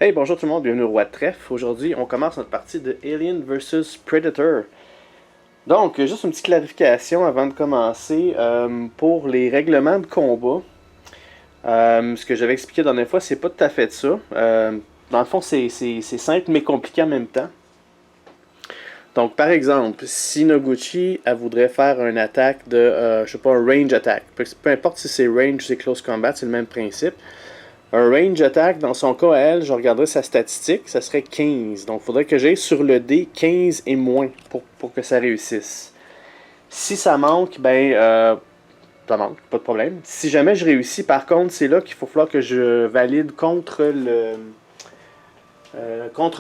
Hey, bonjour tout le monde, bienvenue au Roi de Trèfle. Aujourd'hui, on commence notre partie de Alien vs Predator. Donc, juste une petite clarification avant de commencer. Pour les règlements de combat, ce que j'avais expliqué la dernière fois, c'est pas tout à fait ça. Dans le fond, c'est simple mais compliqué en même temps. Donc, par exemple, si Noguchi elle voudrait faire une attaque de, je sais pas, un range attack. Peu importe si c'est range ou c'est close combat, c'est le même principe. Un range attack, dans son cas à elle, je regarderais sa statistique, ça serait 15. Donc il faudrait que j'aille sur le dé 15 et moins pour que ça réussisse. Si ça manque, ça manque, pas de problème. Si jamais je réussis, par contre, c'est là qu'il faut falloir que je valide contre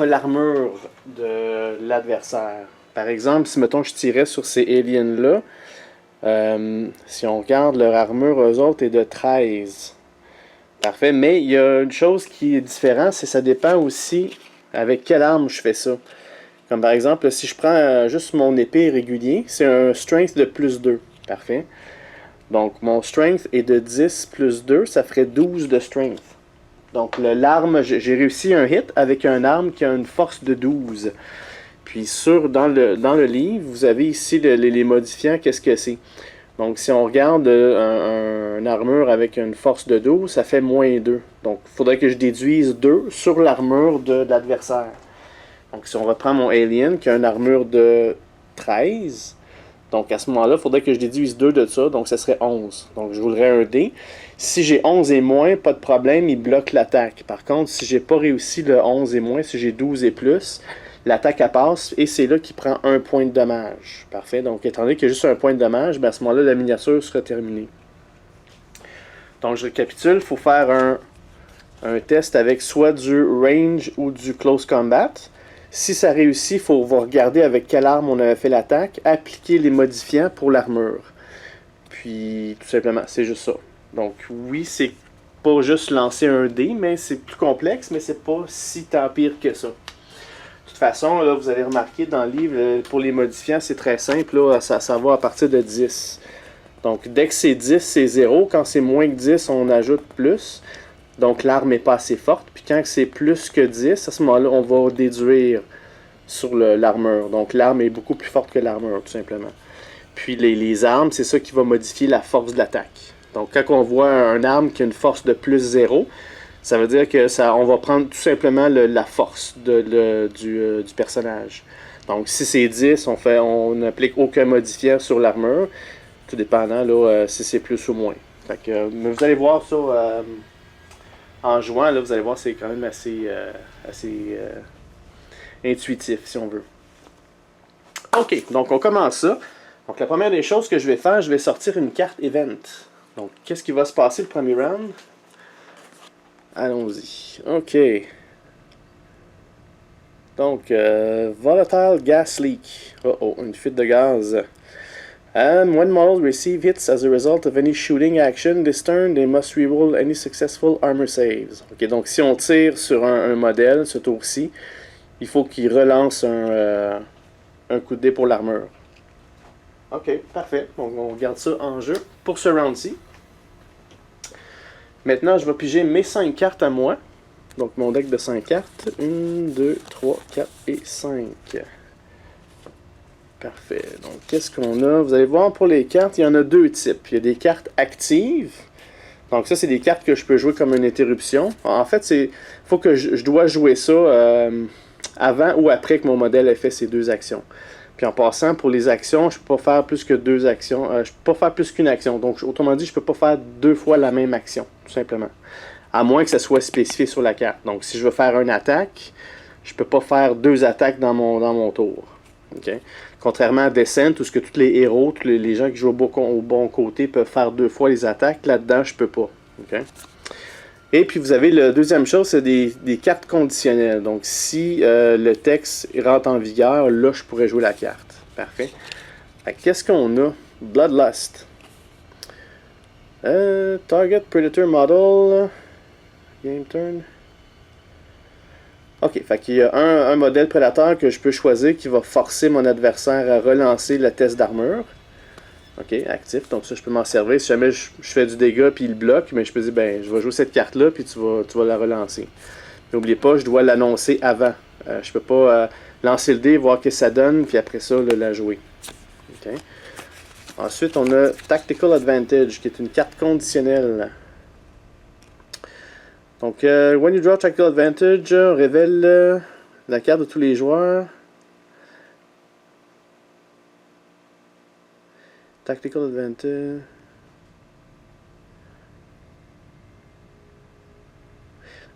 l'armure de l'adversaire. Par exemple, si mettons je tirais sur ces aliens-là, si on regarde leur armure, eux autres, est de 13. Parfait, mais il y a une chose qui est différente, c'est que ça dépend aussi avec quelle arme je fais ça. Comme par exemple, si je prends juste mon épée régulier, c'est un strength de plus 2. Parfait. Donc mon strength est de 10 plus 2, ça ferait 12 de strength. Donc l'arme, j'ai réussi un hit avec une arme qui a une force de 12. Puis dans le livre, vous avez ici les modifiants, qu'est-ce que c'est. Donc, si on regarde une armure avec une force de 12, ça fait moins 2. Donc, il faudrait que je déduise 2 sur l'armure de l'adversaire. Donc, si on reprend mon alien qui a une armure de 13, donc à ce moment-là, il faudrait que je déduise 2 de ça, donc ça serait 11. Donc, je roulerais un dé. Si j'ai 11 et moins, pas de problème, il bloque l'attaque. Par contre, si j'ai pas réussi le 11 et moins, si j'ai 12 et plus, l'attaque elle passe et c'est là qu'il prend un point de dommage. Parfait. Donc, étant donné qu'il y a juste un point de dommage, à ce moment-là, la miniature sera terminée. Donc, je récapitule. Il faut faire un test avec soit du range ou du close combat. Si ça réussit, il faut regarder avec quelle arme on avait fait l'attaque, appliquer les modifiants pour l'armure. Puis, tout simplement, c'est juste ça. Donc, oui, c'est pas juste lancer un dé, mais c'est plus complexe, mais c'est pas si tant pire que ça. De toute façon, là, vous allez remarquer dans le livre, pour les modifiants, c'est très simple. Là, ça va à partir de 10. Donc, dès que c'est 10, c'est 0. Quand c'est moins que 10, on ajoute plus. Donc, l'arme n'est pas assez forte. Puis quand c'est plus que 10, à ce moment-là, on va déduire sur l'armure. Donc, l'arme est beaucoup plus forte que l'armure, tout simplement. Puis, les armes, c'est ça qui va modifier la force de l'attaque. Donc, quand on voit une arme qui a une force de plus 0, ça veut dire que on va prendre tout simplement la force du personnage. Donc, si c'est 10, on n'applique aucun modifiant sur l'armure, tout dépendant là, si c'est plus ou moins. Fait que, mais vous allez voir ça en jouant, là, vous allez voir c'est quand même assez intuitif, si on veut. Ok, donc on commence ça. Donc, la première des choses que je vais faire, je vais sortir une carte Event. Donc, qu'est-ce qui va se passer le premier round? Allons-y. OK. Donc, Volatile Gas Leak. Une fuite de gaz. And when models receive hits as a result of any shooting action this turn, they must reroll any successful armor saves. OK, donc si on tire sur un modèle ce tour-ci, il faut qu'il relance un coup de dé pour l'armure. OK, parfait. Donc, on regarde ça en jeu pour ce round-ci. Maintenant, je vais piger mes 5 cartes à moi. Donc, mon deck de 5 cartes. 1, 2, 3, 4 et 5. Parfait. Donc, qu'est-ce qu'on a? Vous allez voir, pour les cartes, il y en a deux types. Il y a des cartes actives. Donc, ça, c'est des cartes que je peux jouer comme une interruption. En fait, faut que je dois jouer ça avant ou après que mon modèle ait fait ces deux actions. Puis en passant, pour les actions, je ne peux pas faire plus que deux actions. Je ne peux pas faire plus qu'une action. Donc, autrement dit, je ne peux pas faire deux fois la même action, tout simplement. À moins que ça soit spécifié sur la carte. Donc, si je veux faire une attaque, je ne peux pas faire deux attaques dans mon tour. Okay? Contrairement à Descent, où ce que tous les héros, tous les gens qui jouent au bon côté peuvent faire deux fois les attaques, là-dedans, je ne peux pas. Okay? Et puis, vous avez la deuxième chose, c'est des cartes conditionnelles. Donc, si le texte rentre en vigueur, là, je pourrais jouer la carte. Parfait. Qu'est-ce qu'on a? Bloodlust. Target Predator Model. Game turn. Ok, fait qu'il y a un modèle prédateur que je peux choisir qui va forcer mon adversaire à relancer le test d'armure. Ok, actif, donc ça je peux m'en servir. Si jamais je fais du dégât puis il bloque, mais je peux dire, ben je vais jouer cette carte-là puis tu vas la relancer. N'oubliez pas, je dois l'annoncer avant. Je peux pas lancer le dé, voir ce que ça donne, puis après ça, là, la jouer. Okay. Ensuite, on a Tactical Advantage, qui est une carte conditionnelle. Donc, when you draw Tactical Advantage, on révèle la carte de tous les joueurs. Tactical Advantage.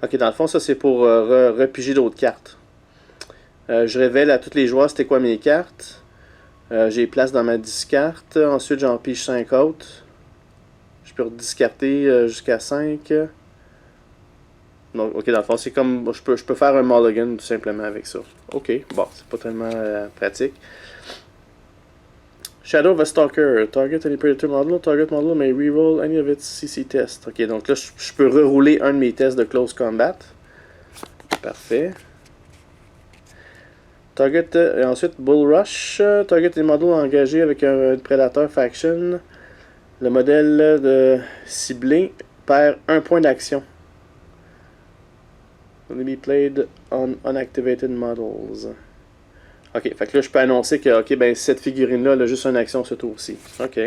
Ok, dans le fond, ça c'est pour repiger d'autres cartes. Je révèle à tous les joueurs c'était quoi mes cartes. J'ai place dans ma discarte. Ensuite, j'en pige 5 autres. Je peux rediscarter jusqu'à 5. Donc, ok, dans le fond, c'est comme. Je peux faire un mulligan tout simplement avec ça. Ok, bon, c'est pas tellement pratique. Shadow of a Stalker. Target any Predator model. Target model may reroll any of its CC tests. Ok, donc là, je peux rerouler un de mes tests de Close Combat. Parfait. Target, et ensuite Bull Rush. Target any model engagé avec un Predator Faction. Le modèle de ciblé perd 1 point d'action. Will be played on unactivated models. Ok, fait que là je peux annoncer que ok, ben cette figurine-là elle a juste une action ce tour-ci. Ok.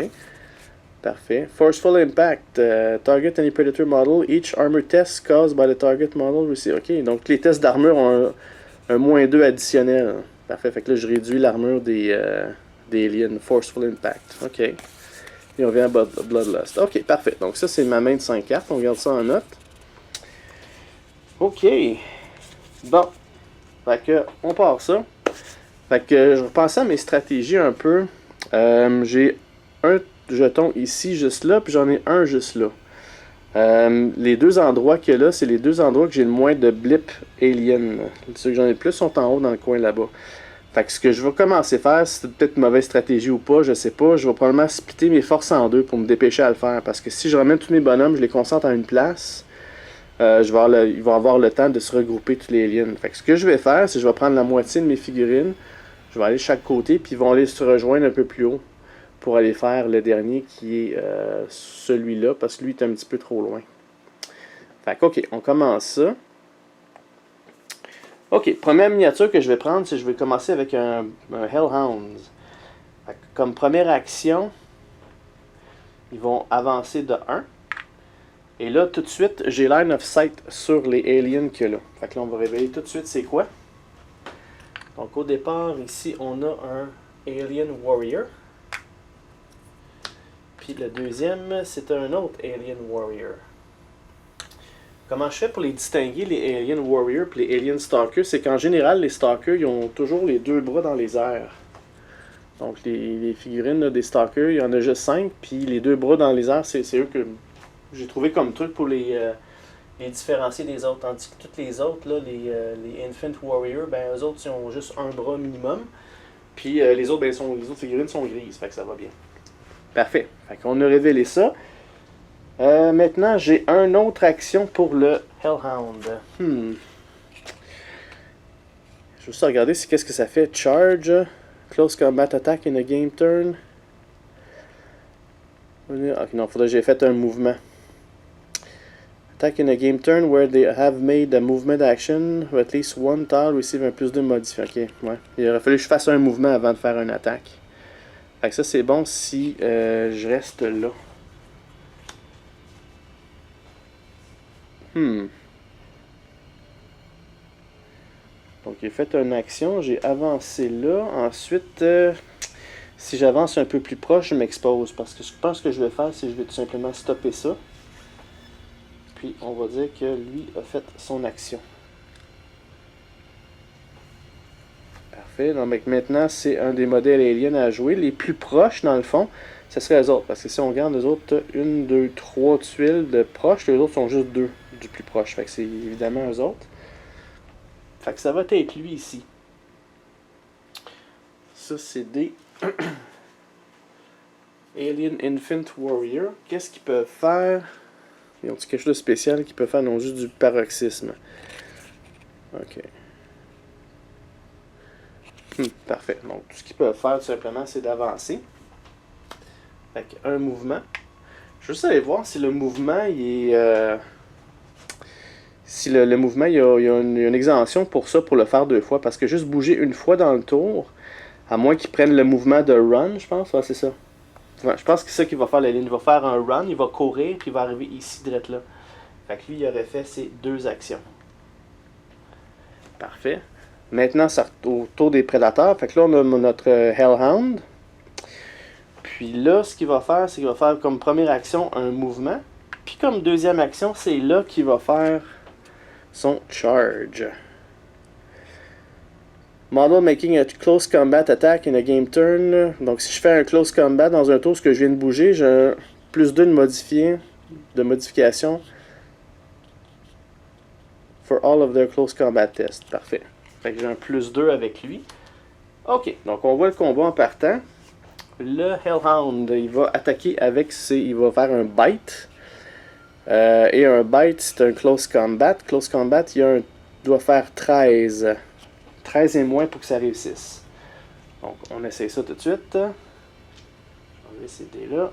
Parfait. Forceful Impact. Target any Predator model. Each armor test caused by the target model receive. Ok, donc les tests d'armure ont un -2 additionnel. Parfait, fait que là je réduis l'armure des aliens. Forceful Impact. Ok. Et on vient à Bloodlust. Ok, parfait. Donc ça c'est ma main de 5 cartes. On garde ça en note. Ok. Bon. Fait que on part ça. Fait que je repensais à mes stratégies un peu. J'ai un jeton ici, juste là, puis j'en ai un juste là. Les deux endroits qu'il y a là, c'est les deux endroits que j'ai le moins de blip alien. Ceux que j'en ai le plus sont en haut dans le coin là-bas. Fait que ce que je vais commencer à faire, c'est peut-être une mauvaise stratégie ou pas, je sais pas. Je vais probablement splitter mes forces en deux pour me dépêcher à le faire. Parce que si je ramène tous mes bonhommes, je les concentre en une place. Ils vont avoir le temps de se regrouper tous les aliens. Fait que ce que je vais faire, c'est que je vais prendre la moitié de mes figurines. Je vais aller de chaque côté, puis ils vont aller se rejoindre un peu plus haut pour aller faire le dernier qui est celui-là, parce que lui est un petit peu trop loin. Fait que, ok, on commence ça. Ok, première miniature que je vais prendre, c'est que je vais commencer avec un Hellhound. Fait que, comme première action, ils vont avancer de 1. Et là, tout de suite, j'ai line of sight sur les aliens qu'il y a là. Fait que là, on va révéler tout de suite c'est quoi. Donc au départ, ici, on a un Alien Warrior. Puis le deuxième, c'est un autre Alien Warrior. Comment je fais pour les distinguer, les Alien Warrior et les Alien Stalker? C'est qu'en général, les Stalkers, ils ont toujours les deux bras dans les airs. Donc les figurines là, des Stalkers, il y en a juste 5. Puis les deux bras dans les airs, c'est eux que j'ai trouvé comme truc pour les différencier des autres. Tandis que toutes les autres, là, les Infant Warriors, ben eux autres, ils ont juste un bras minimum. Puis les autres, ben, les autres figurines sont grises, fait que ça va bien. Parfait. Fait qu'on a révélé ça. Maintenant, j'ai une autre action pour le Hellhound. Je vais juste regarder qu'est-ce que ça fait. Charge. Close Combat Attack in a game turn. Ok, non, faudrait que j'ai fait un mouvement. Attack in a game turn where they have made a movement action or at least one tile receive un +2 modifié. Ok, ouais. Il aurait fallu que je fasse un mouvement avant de faire une attaque. Fait que ça c'est bon si je reste là. Donc j'ai fait une action, j'ai avancé là. Ensuite, si j'avance un peu plus proche, je m'expose. Parce que je pense que je vais faire, c'est que je vais tout simplement stopper ça. Puis on va dire que lui a fait son action. Parfait. Donc maintenant, c'est un des modèles aliens à jouer. Les plus proches, dans le fond, ce serait les autres. Parce que si on regarde les autres, 1, 2, 3 tuiles de proches, les autres sont juste 2 du plus proche. Fait que c'est évidemment eux autres. Fait que ça va être lui ici. Ça, c'est des Alien Infant Warrior. Qu'est-ce qu'ils peuvent faire? Ils ont quelque chose de spécial qu'ils peuvent faire, non juste du paroxysme. Ok. Parfait. Donc, tout ce qu'ils peuvent faire, tout simplement, c'est d'avancer. Avec un mouvement. Je veux juste aller voir si le mouvement, il est... si le mouvement, il y a une exemption pour ça, pour le faire 2 fois, parce que juste bouger une fois dans le tour, à moins qu'il prenne le mouvement de run, je pense, ouais, c'est ça. Ouais, je pense que c'est ça qu'il va faire, la ligne. Il va faire un run, il va courir, puis il va arriver ici, direct là. Fait que lui, il aurait fait ces 2 actions. Parfait. Maintenant, c'est au tour des prédateurs. Fait que là, on a notre Hellhound. Puis là, ce qu'il va faire, c'est qu'il va faire comme première action un mouvement. Puis comme deuxième action, c'est là qu'il va faire son charge. Model making a close combat attack in a game turn. Donc si je fais un close combat dans un tour, ce que je viens de bouger, j'ai un +2 de modification for all of their close combat tests. Parfait. Fait que j'ai un +2 avec lui. Ok, donc on voit le combat en partant. Le Hellhound, il va attaquer avec il va faire un bite. Et un bite, c'est un close combat. Close combat, doit faire 13. 13 et moins pour que ça réussisse. Donc, on essaye ça tout de suite. On va essayer là.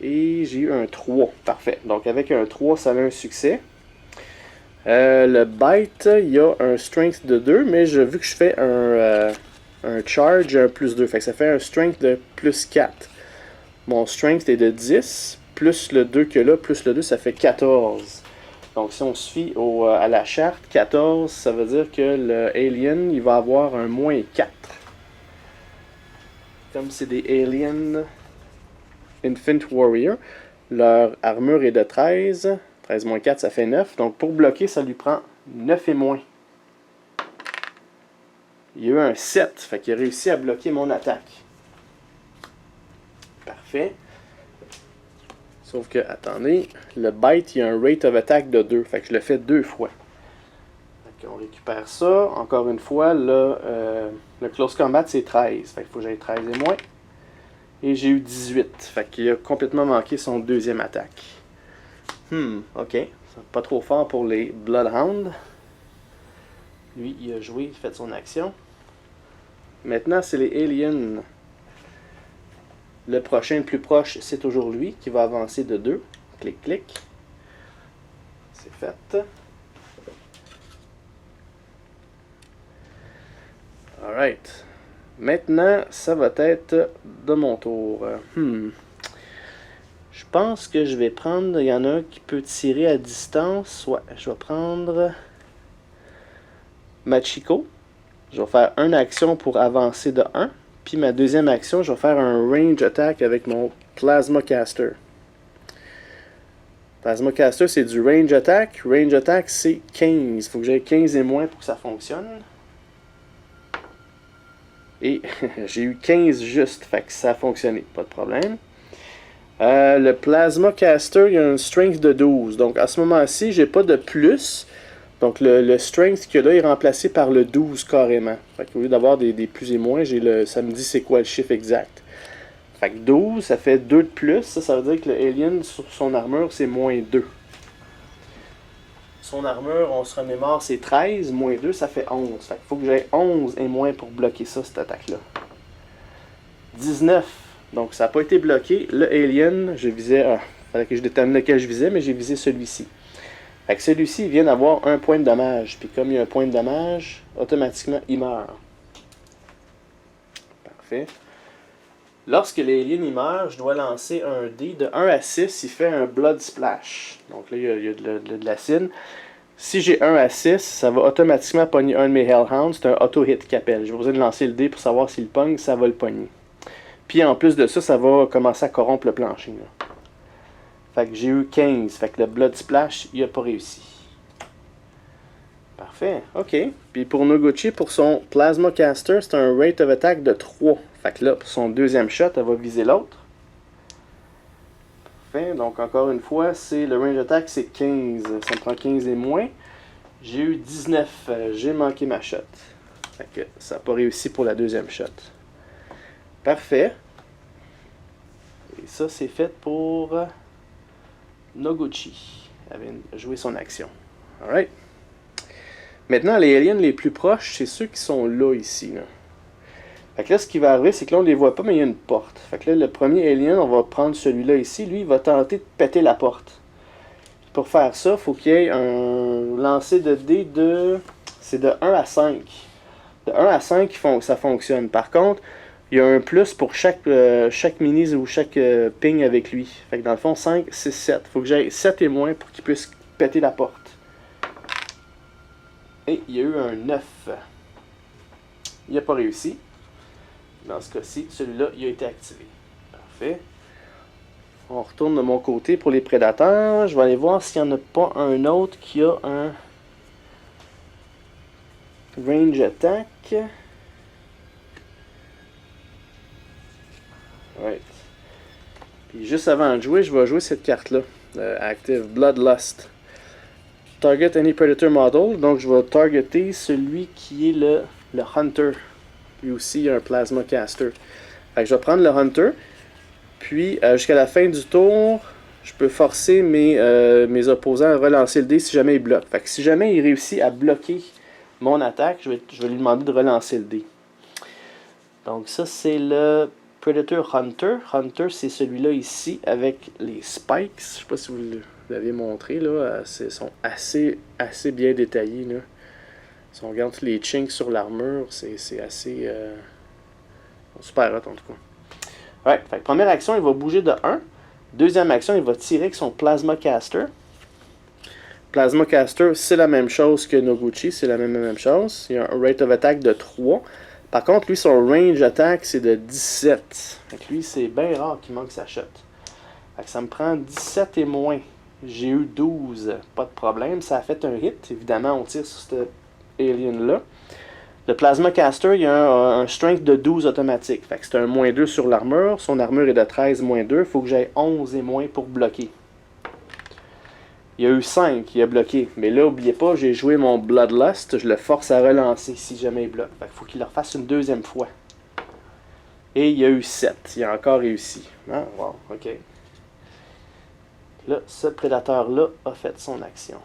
Et j'ai eu un 3. Parfait. Donc, avec un 3, ça a un succès. Le bite, il y a un strength de 2, mais vu que je fais un charge, un +2. Fait que ça fait un strength de +4. Mon strength est de 10, plus le 2 que là, plus le 2, ça fait 14. Donc, si on se fie à la charte, 14, ça veut dire que le alien, il va avoir un -4. Comme c'est des aliens Infant Warrior, leur armure est de 13. 13 moins 4, ça fait 9. Donc, pour bloquer, ça lui prend 9 et moins. Il y a eu un 7, fait qu'il a réussi à bloquer mon attaque. Parfait. Sauf que, attendez, le bite, il y a un rate of attack de 2. Fait que je le fais 2 fois. Fait qu'on récupère ça. Encore une fois, là, le close combat, c'est 13. Fait qu'il faut que j'aille 13 et moins. Et j'ai eu 18. Fait qu'il a complètement manqué son deuxième attaque. Ok. C'est pas trop fort pour les Bloodhounds. Lui, il a joué, il a fait son action. Maintenant, c'est les aliens. Le prochain, le plus proche, c'est toujours lui qui va avancer de 2. Clic, clic. C'est fait. Alright. Maintenant, ça va être de mon tour. Je pense que je vais prendre... Il y en a un qui peut tirer à distance. Ouais, je vais prendre Machiko. Je vais faire une action pour avancer de 1. Puis ma deuxième action, je vais faire un range attack avec mon Plasma Caster. Plasma Caster, c'est du range attack. Range attack, c'est 15. Il faut que j'aie 15 et moins pour que ça fonctionne. Et j'ai eu 15 juste, fait que ça a fonctionné, pas de problème. Le Plasma Caster, il y a un strength de 12. Donc à ce moment-ci, j'ai pas de plus. Donc le strength qu'il y a là est remplacé par le 12 carrément. Fait qu'au lieu d'avoir des plus et moins, ça me dit c'est quoi le chiffre exact. Fait que 12, ça fait 2 de plus. Ça veut dire que le alien, sur son armure, c'est -2. Son armure, on se remémore, c'est 13. -2, ça fait 11. Fait qu'il faut que j'aie 11 et moins pour bloquer ça, cette attaque-là. 19. Donc ça n'a pas été bloqué. Le alien, je visais... fallait que je détermine lequel je visais, mais j'ai visé celui-ci. Fait que celui-ci, il vient d'avoir un point de dommage. Puis comme il y a un point de dommage, automatiquement, il meurt. Parfait. Lorsque l'alien il meurt, je dois lancer un dé de 1 à 6. Il fait un Blood Splash. Donc là, il y a de l'acide. Si j'ai 1 à 6, ça va automatiquement pogner un de mes Hellhounds. C'est un auto-hit qui appelle. J'ai pas besoin de lancer le dé pour savoir s'il pogne. Ça va le pogner. Puis en plus de ça, ça va commencer à corrompre le plancher. Là. Fait que j'ai eu 15. Fait que le Blood Splash, il n'a pas réussi. Parfait. OK. Puis pour Noguchi, pour son Plasma Caster, c'est un rate of attack de 3. Fait que là, pour son deuxième shot, elle va viser l'autre. Parfait. Donc encore une fois, le range attack, c'est 15. Ça me prend 15 et moins. J'ai eu 19. J'ai manqué ma shot. Fait que ça n'a pas réussi pour la deuxième shot. Parfait. Et ça, c'est fait pour... Noguchi avait joué son action. Alright. Maintenant, les aliens les plus proches, c'est ceux qui sont là, ici. Là. Fait que là, ce qui va arriver, c'est que là, on les voit pas, mais il y a une porte. Fait que là, le premier alien, on va prendre celui-là ici. Lui, il va tenter de péter la porte. pour faire ça, il faut qu'il y ait un lancer de dés de... C'est de 1 à 5. De 1 à 5, ça fonctionne. Par contre, il y a un plus pour chaque minis ou chaque ping avec lui. Fait que dans le fond, 5, 6, 7. Il faut que j'aille 7 et moins pour qu'il puisse péter la porte. Et il y a eu un 9. Il n'a pas réussi. Dans ce cas-ci, celui-là, il a été activé. Parfait. On retourne de mon côté pour les prédateurs. Je vais aller voir s'il n'y en a pas un autre qui a un range attack. Right. Puis juste avant de jouer, je vais jouer cette carte-là. Active Bloodlust. Target any predator model. Donc je vais targeter celui qui est le Hunter. Lui aussi, il y a un Plasma Caster. Fait que je vais prendre le Hunter. Puis jusqu'à la fin du tour, je peux forcer mes opposants à relancer le dé si jamais il bloque. Fait que si jamais il réussit à bloquer mon attaque, je vais lui demander de relancer le dé. Donc ça, c'est le Predator Hunter. Hunter, c'est celui-là ici avec les spikes. Je sais pas si vous l'avez montré, là. Ils sont assez bien détaillés, là. Si on regarde tous les chinks sur l'armure, c'est assez... super hot, en tout cas. Ouais, fait que première action, il va bouger de 1. Deuxième action, il va tirer avec son Plasma Caster. Plasma Caster, c'est la même chose que Noguchi, c'est la même chose. Il y a un rate of attack de 3. Par contre, lui, son range attack, c'est de 17. Fait que lui, c'est bien rare qu'il manque sa shot. Fait que ça me prend 17 et moins. J'ai eu 12. Pas de problème. Ça a fait un hit. Évidemment, on tire sur cette alien-là. Le Plasma Caster, il y a un strength de 12 automatique. Fait que c'est un moins 2 sur l'armure. Son armure est de 13 moins 2. Il faut que j'aille 11 et moins pour bloquer. Il y a eu 5, il a bloqué. Mais là, n'oubliez pas, j'ai joué mon Bloodlust. Je le force à relancer si jamais il bloque. Fait qu'il faut qu'il le refasse une deuxième fois. Et il y a eu 7. Il a encore réussi. Ah, wow, ok. Là, ce prédateur-là a fait son action.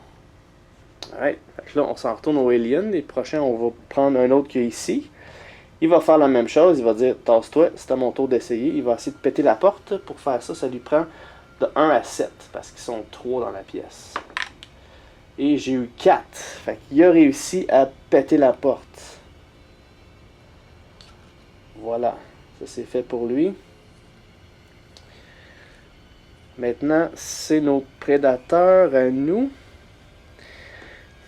Alright. Fait que là, on s'en retourne au Alien. Les prochains, on va prendre un autre qui est ici. Il va faire la même chose. Il va dire, tasse-toi, c'est à mon tour d'essayer. Il va essayer de péter la porte. Pour faire ça, ça lui prend de 1 à 7, parce qu'ils sont 3 dans la pièce. Et j'ai eu 4. Fait qu'il a réussi à péter la porte. Voilà. Ça c'est fait pour lui. Maintenant, c'est nos prédateurs à nous.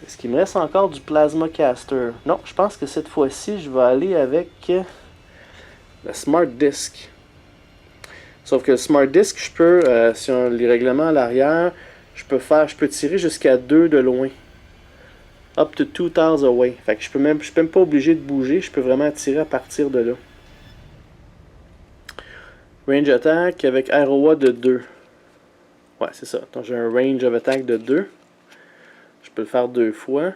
Est-ce qu'il me reste encore du Plasma Caster? Non, je pense que cette fois-ci, je vais aller avec le Smart Disc. Sauf que le Smart Disc, je peux, si on a les règlements à l'arrière, je peux tirer jusqu'à 2 de loin. Up to 2 tiles away. Fait que je suis même pas obligé de bouger, je peux vraiment tirer à partir de là. Range attack avec ROA de 2. Ouais, c'est ça. Donc j'ai un range of attack de 2. Je peux le faire 2 fois.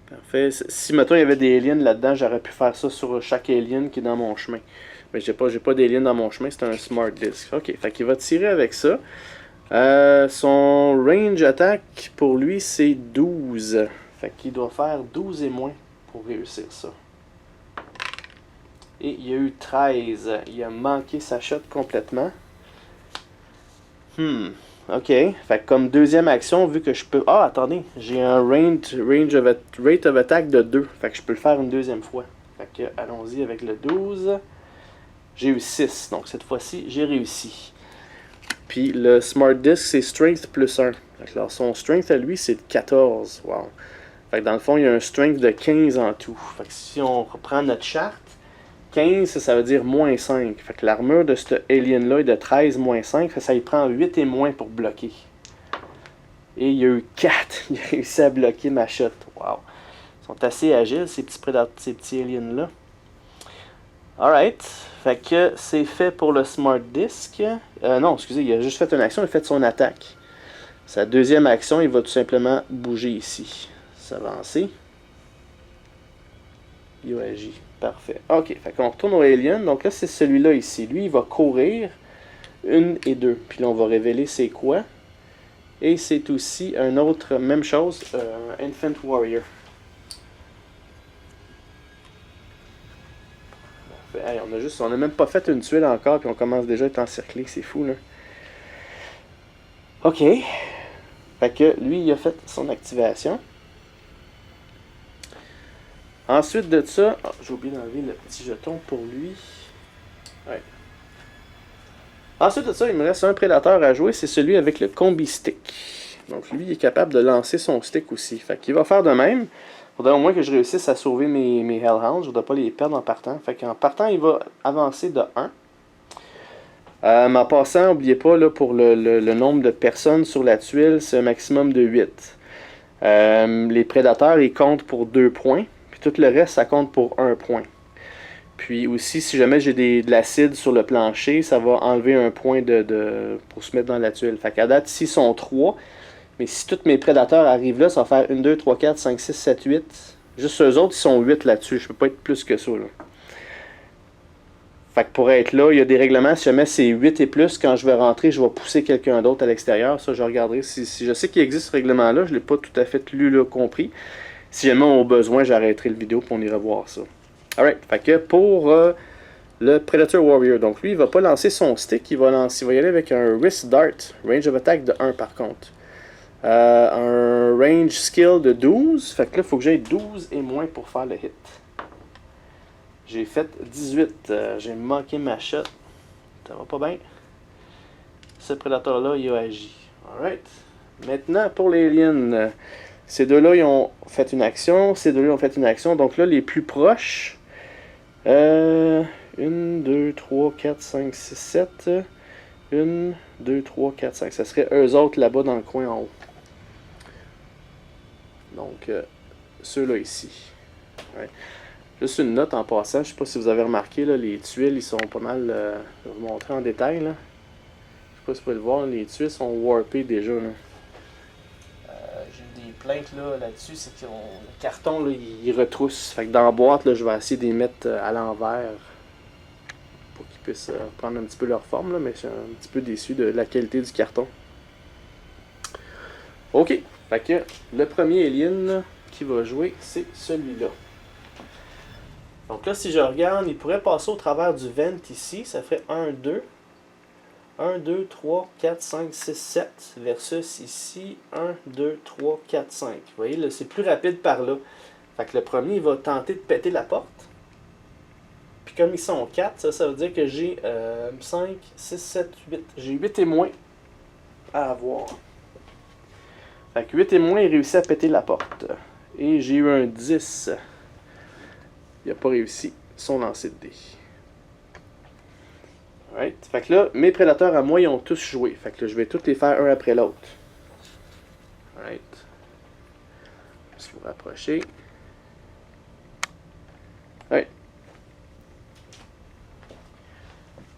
Parfait. Si mettons il y avait des aliens là-dedans, j'aurais pu faire ça sur chaque alien qui est dans mon chemin. Mais j'ai pas d'alien dans mon chemin, c'est un Smart Disc. Ok, fait qu'il va tirer avec ça. Son range attack pour lui c'est 12. Fait qu'il doit faire 12 et moins pour réussir ça. Et il y a eu 13. Il a manqué sa shot complètement. Ok. Fait que comme deuxième action, vu que je peux... Ah, attendez. J'ai un rate of attack de 2. Fait que je peux le faire une deuxième fois. Fait que allons-y avec le 12. J'ai eu 6. Donc cette fois-ci, j'ai réussi. Puis le Smart Disc, c'est Strength plus 1. Fait que alors, son Strength à lui, c'est de 14. Wow. Fait que dans le fond, il y a un Strength de 15 en tout. Fait que si on reprend notre charte, 15, ça veut dire moins 5. Fait que l'armure de ce alien-là est de 13 moins 5. Ça y prend 8 et moins pour bloquer. Et il y a eu 4. Il a réussi à bloquer ma shot. Wow. Ils sont assez agiles, ces petits aliens-là. Alright. Fait que c'est fait pour le Smart Disc. Non, excusez, il a juste fait une action. Il a fait son attaque. Sa deuxième action, il va tout simplement bouger ici. S'avancer. Il agit. Parfait. Ok, fait qu'on retourne au alien. Donc là, c'est celui-là ici. Lui, il va courir 1 et 2. Puis là, on va révéler c'est quoi. Et c'est aussi un autre, même chose, Infant Warrior. Hey, on a même pas fait une tuile encore, puis on commence déjà à être encerclé, c'est fou, là. Ok. Fait que lui, il a fait son activation. Ensuite de ça, j'ai oublié d'enlever le petit jeton pour lui. Ouais. Ensuite de ça, il me reste un prédateur à jouer, c'est celui avec le combi stick. Donc lui, il est capable de lancer son stick aussi. Fait qu'il va faire de même. Il faudrait au moins que je réussisse à sauver mes Hellhounds. Je ne voudrais pas les perdre en partant. Fait qu'en partant, il va avancer de 1. En passant, n'oubliez pas, là, pour le nombre de personnes sur la tuile, c'est un maximum de 8. Les prédateurs, ils comptent pour 2 points. Puis tout le reste, ça compte pour 1 point. Puis aussi, si jamais j'ai de l'acide sur le plancher, ça va enlever un point pour se mettre dans la tuile. Fait qu'à date, ici, ils sont 3. Mais si tous mes prédateurs arrivent là, ça va faire 1, 2, 3, 4, 5, 6, 7, 8. Juste eux autres, ils sont 8 là-dessus. Je peux pas être plus que ça, là. Fait que pour être là, il y a des règlements. Si jamais c'est 8 et plus, quand je vais rentrer, je vais pousser quelqu'un d'autre à l'extérieur. Ça, je regarderai. Si je sais qu'il existe ce règlement-là, je ne l'ai pas tout à fait lu, là, compris. Si jamais on a besoin, j'arrêterai le vidéo pour on ira voir ça. Alright. Fait que pour le Predator Warrior, donc lui, il va pas lancer son stick. Il va y aller avec un Wrist Dart. Range of attack de 1 par contre. Un range skill de 12. Fait que là, il faut que j'aille 12 et moins pour faire le hit. J'ai fait 18. J'ai manqué ma shot. Ça va pas bien. Ce prédateur-là, il a agi. Alright. Maintenant, pour les aliens, ces deux-là, ils ont fait une action. Ces deux-là ont fait une action. Donc là, les plus proches. 1, 2, 3, 4, 5, 6, 7. 1, 2, 3, 4, 5. Ça serait eux autres là-bas dans le coin en haut. Donc, ceux-là ici. Ouais. Juste une note en passant, je ne sais pas si vous avez remarqué, là, les tuiles ils sont pas mal. Je vais vous montrer en détail. Là. Je ne sais pas si vous pouvez le voir, les tuiles sont warpées déjà. Là. J'ai des plaintes là-dessus, c'est que le carton là, il retrousse. Fait que dans la boîte, là, je vais essayer de les mettre à l'envers pour qu'ils puissent prendre un petit peu leur forme, là, mais je suis un petit peu déçu de la qualité du carton. Ok, fait que le premier alien là, qui va jouer, c'est celui-là. Donc là, si je regarde, il pourrait passer au travers du vent ici. Ça ferait 1, 2. 1, 2, 3, 4, 5, 6, 7. Versus ici, 1, 2, 3, 4, 5. Vous voyez, là, c'est plus rapide par là. Fait que le premier, il va tenter de péter la porte. Puis comme ils sont 4, ça veut dire que j'ai 5, 6, 7, 8. J'ai 8 et moins à avoir. Fait que 8 et moins, il réussit à péter la porte. Et j'ai eu un 10. Il n'a pas réussi son lancer de dés. Alright. Fait que là, mes prédateurs à moi, ils ont tous joué. Fait que là, je vais tous les faire un après l'autre. Alright. Je vais vous rapprocher. Alright.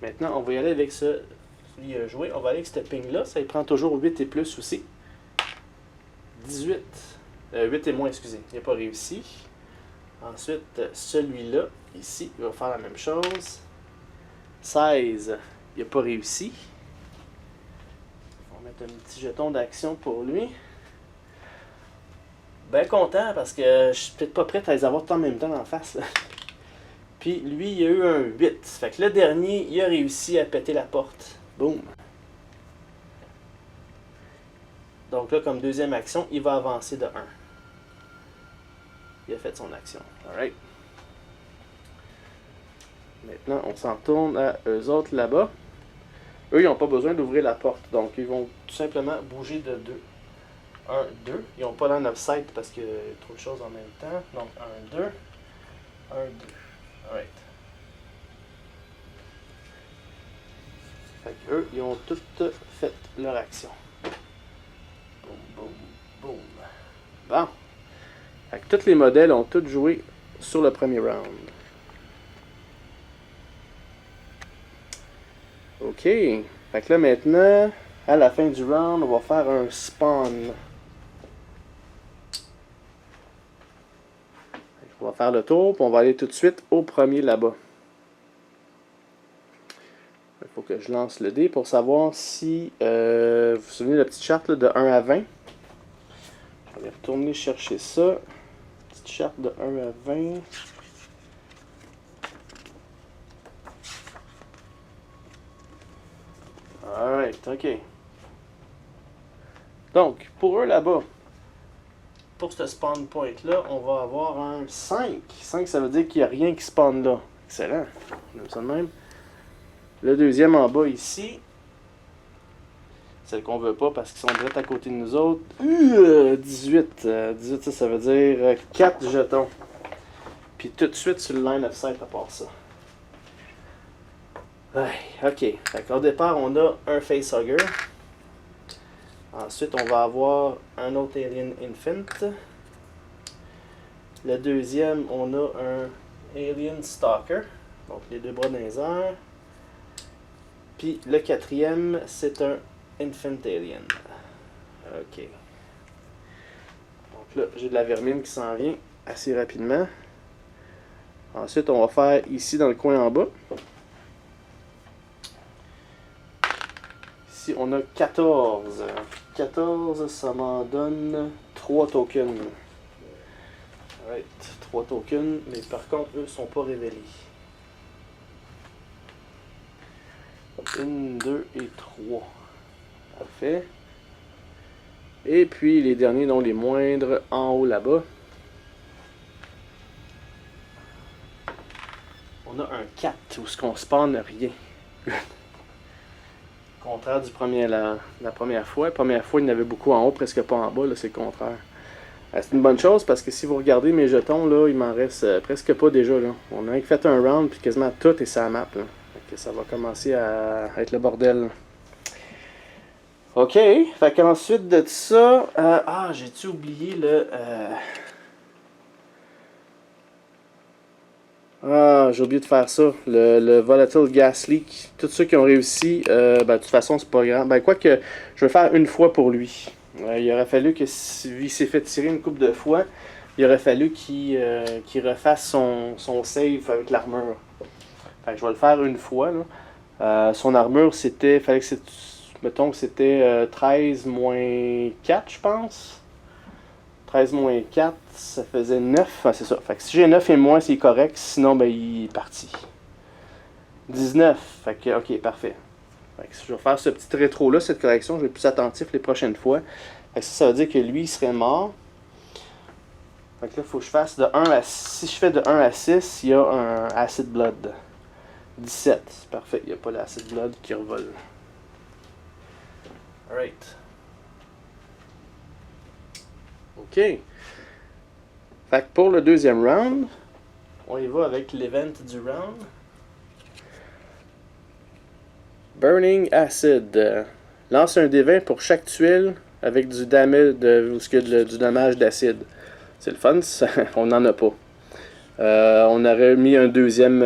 Maintenant, on va y aller avec ce. Celui qui a joué. On va aller avec ce ping-là. Ça, il prend toujours 8 et plus aussi. 18. 8 et moins, excusez. Il n'a pas réussi. Ensuite, celui-là, ici, il va faire la même chose. 16, il n'a pas réussi. On va mettre un petit jeton d'action pour lui. Bien content parce que je suis peut-être pas prêt à les avoir tout en même temps en face. Là. Puis lui, il a eu un 8. Fait que le dernier, il a réussi à péter la porte. Boum. Donc là, comme deuxième action, il va avancer de 1. Il a fait son action. Alright. Maintenant, on s'en tourne à eux autres là-bas. Eux, ils n'ont pas besoin d'ouvrir la porte. Donc, ils vont tout simplement bouger de 2. 1, 2. Ils n'ont pas l'un offside parce qu'il y a trop de choses en même temps. Donc, 1, 2. 1, 2. Alright. Fait qu'eux, ils ont toutes fait leur action. Boum, boum, boum. Bon. Fait que tous les modèles ont tous joué sur le premier round. Ok. Fait que là maintenant, à la fin du round, on va faire un spawn. On va faire le tour, puis on va aller tout de suite au premier là-bas. Il faut que je lance le dé pour savoir si... vous vous souvenez de la petite charte là, de 1 à 20? Je vais retourner chercher ça. Petite charte de 1 à 20. Alright, ok. Donc, pour eux là-bas, pour ce spawn point là, on va avoir un 5. 5, ça veut dire qu'il n'y a rien qui spawn là. Excellent. On aime ça de même. Le deuxième en bas ici. Celle qu'on veut pas parce qu'ils sont direct à côté de nous autres. 18. 18, ça veut dire 4 jetons. Puis tout de suite sur le line of sight à part ça. Ouais, ok. Fait qu'au départ, on a un facehugger. Ensuite, on va avoir un autre Alien Infant. Le deuxième, on a un Alien Stalker. Donc les deux bras dans les airs. Puis le quatrième, c'est un Infant Alien. Ok. Donc là, j'ai de la vermine qui s'en vient assez rapidement. Ensuite, on va faire ici dans le coin en bas. Ici, on a 14. 14, ça m'en donne 3 tokens. Alright, 3 tokens, mais par contre, eux ne sont pas révélés. 1, 2 et 3. Parfait. Et puis les derniers, non les moindres, en haut là-bas. On a un 4 où ce qu'on spawn rien. Contraire du premier, la première fois. La première fois, il y en avait beaucoup en haut, presque pas en bas. Là, c'est le contraire. C'est une bonne chose parce que si vous regardez mes jetons, là, il m'en reste presque pas déjà. Là. On a fait un round, puis quasiment tout est sur la map. Là. Donc, ça va commencer à être le bordel. Là. Ok, fait qu'ensuite de ça... j'ai-tu oublié le... j'ai oublié de faire ça. Le Volatile Gas Leak. Tous ceux qui ont réussi, de toute façon, c'est pas grave. Ben, quoi que je vais faire une fois pour lui. Il aurait fallu que, s'il s'est fait tirer une couple de fois, il aurait fallu qu'il refasse son save avec l'armure. Fait que je vais le faire une fois. Là. Son armure, c'était... Fallait que mettons que c'était 13 moins 4, je pense. 13 moins 4, ça faisait 9. Ah, c'est ça. Fait que si j'ai 9 et moins, c'est correct. Sinon, ben, il est parti. 19. Fait que, ok, parfait. Fait que je vais faire ce petit rétro-là, cette correction. Je vais être plus attentif les prochaines fois. Fait que ça veut dire que lui, il serait mort. Fait que là, il faut que je fasse de 1 à 6. Si je fais de 1 à 6, il y a un Acid Blood. 17. C'est parfait. Il n'y a pas l'Acid Blood qui revole. Alright. Ok. Fait que pour le deuxième round, on y va avec l'event du round. Burning Acid. Lance un D20 pour chaque tuile avec du damage du dommage d'acide. C'est le fun, ça, on n'en a pas. On aurait mis un deuxième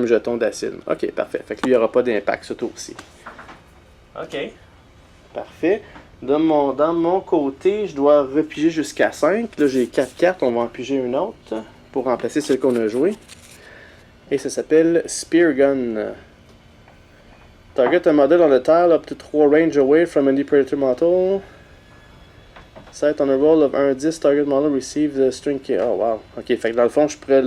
jeton d'acide. Ok, parfait. Fait que lui, il n'y aura pas d'impact, ce tour-ci. Ok. Parfait. Dans mon côté, je dois repiger jusqu'à 5. Là, j'ai 4 cartes. On va en piger une autre pour remplacer celle qu'on a jouée. Et ça s'appelle Spear Gun. Target a model on the tile up to 3 range away from any predator model. Set on a roll of 1-10, target model receives the string key. Oh wow. Ok, fait que dans le fond, je pourrais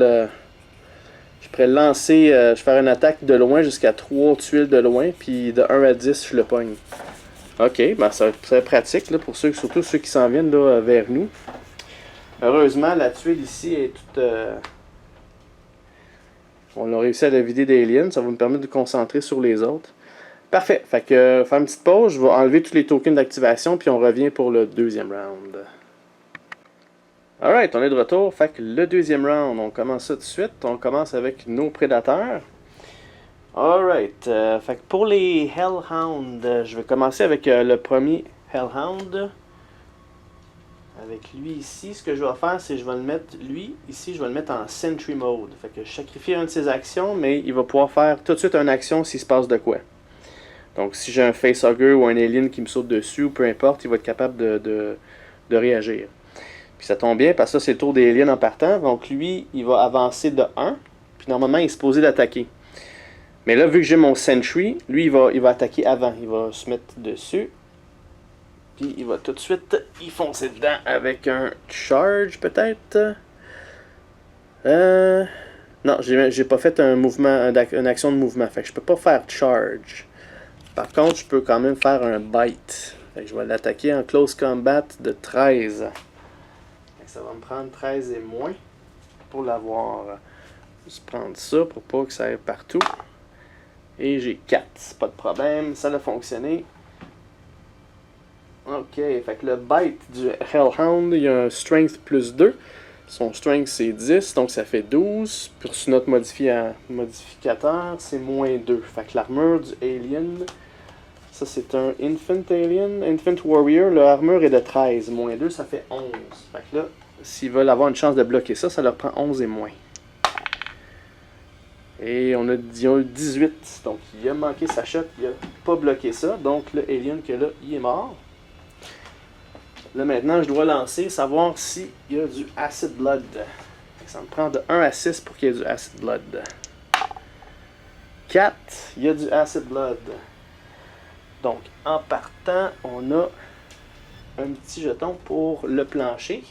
lancer, je ferais une attaque de loin jusqu'à 3 tuiles de loin, puis de 1 à 10, je le pogne. Ok, ben ça va être très pratique là, pour surtout ceux qui s'en viennent là, vers nous. Heureusement, la tuile ici est toute... on a réussi à la vider d'aliens, ça va me permettre de concentrer sur les autres. Parfait, fait que faire une petite pause, je vais enlever tous les tokens d'activation, puis on revient pour le deuxième round. Alright, on est de retour, fait que le deuxième round, on commence ça tout de suite, on commence avec nos prédateurs. Alright, fait que pour les Hellhounds, je vais commencer avec le premier Hellhound. Avec lui ici, ce que je vais faire, c'est que je vais le mettre, lui, ici, je vais le mettre en Sentry Mode. Fait que je sacrifie une de ses actions, mais il va pouvoir faire tout de suite une action s'il se passe de quoi. Donc si j'ai un Facehugger ou un Alien qui me saute dessus, ou peu importe, il va être capable de réagir. Puis ça tombe bien, parce que ça c'est le tour des aliens en partant. Donc lui, il va avancer de 1, puis normalement il est supposé d'attaquer. Mais là, vu que j'ai mon Sentry, lui, il va attaquer avant. Il va se mettre dessus. Puis il va tout de suite y foncer dedans avec un Charge, peut-être. Non, j'ai pas fait un mouvement, une action de mouvement. Fait que je peux pas faire Charge. Par contre, je peux quand même faire un bite. Fait que je vais l'attaquer en close combat de 13. Fait que ça va me prendre 13 et moins pour l'avoir. Je vais juste prendre ça pour pas que ça aille partout. Et j'ai 4. C'est pas de problème. Ça a fonctionné. Ok, fait que le bite du Hellhound, il y a un strength plus 2. Son strength c'est 10, donc ça fait 12. Pour sur notre modificateur, c'est moins 2. Fait que l'armure du Alien, ça c'est un Infant Alien, Infant Warrior, l'armure est de 13. Moins 2, ça fait 11. Fait que là, s'ils veulent avoir une chance de bloquer ça, ça leur prend 11 et moins. Et on a 18, donc il a manqué sa shot, il a pas bloqué ça, donc le Alien que là, il est mort. Là maintenant, je dois lancer, savoir s'il y a du Acid Blood. Ça me prend de 1 à 6 pour qu'il y ait du Acid Blood. 4, il y a du Acid Blood. Donc, en partant, on a un petit jeton pour le plancher.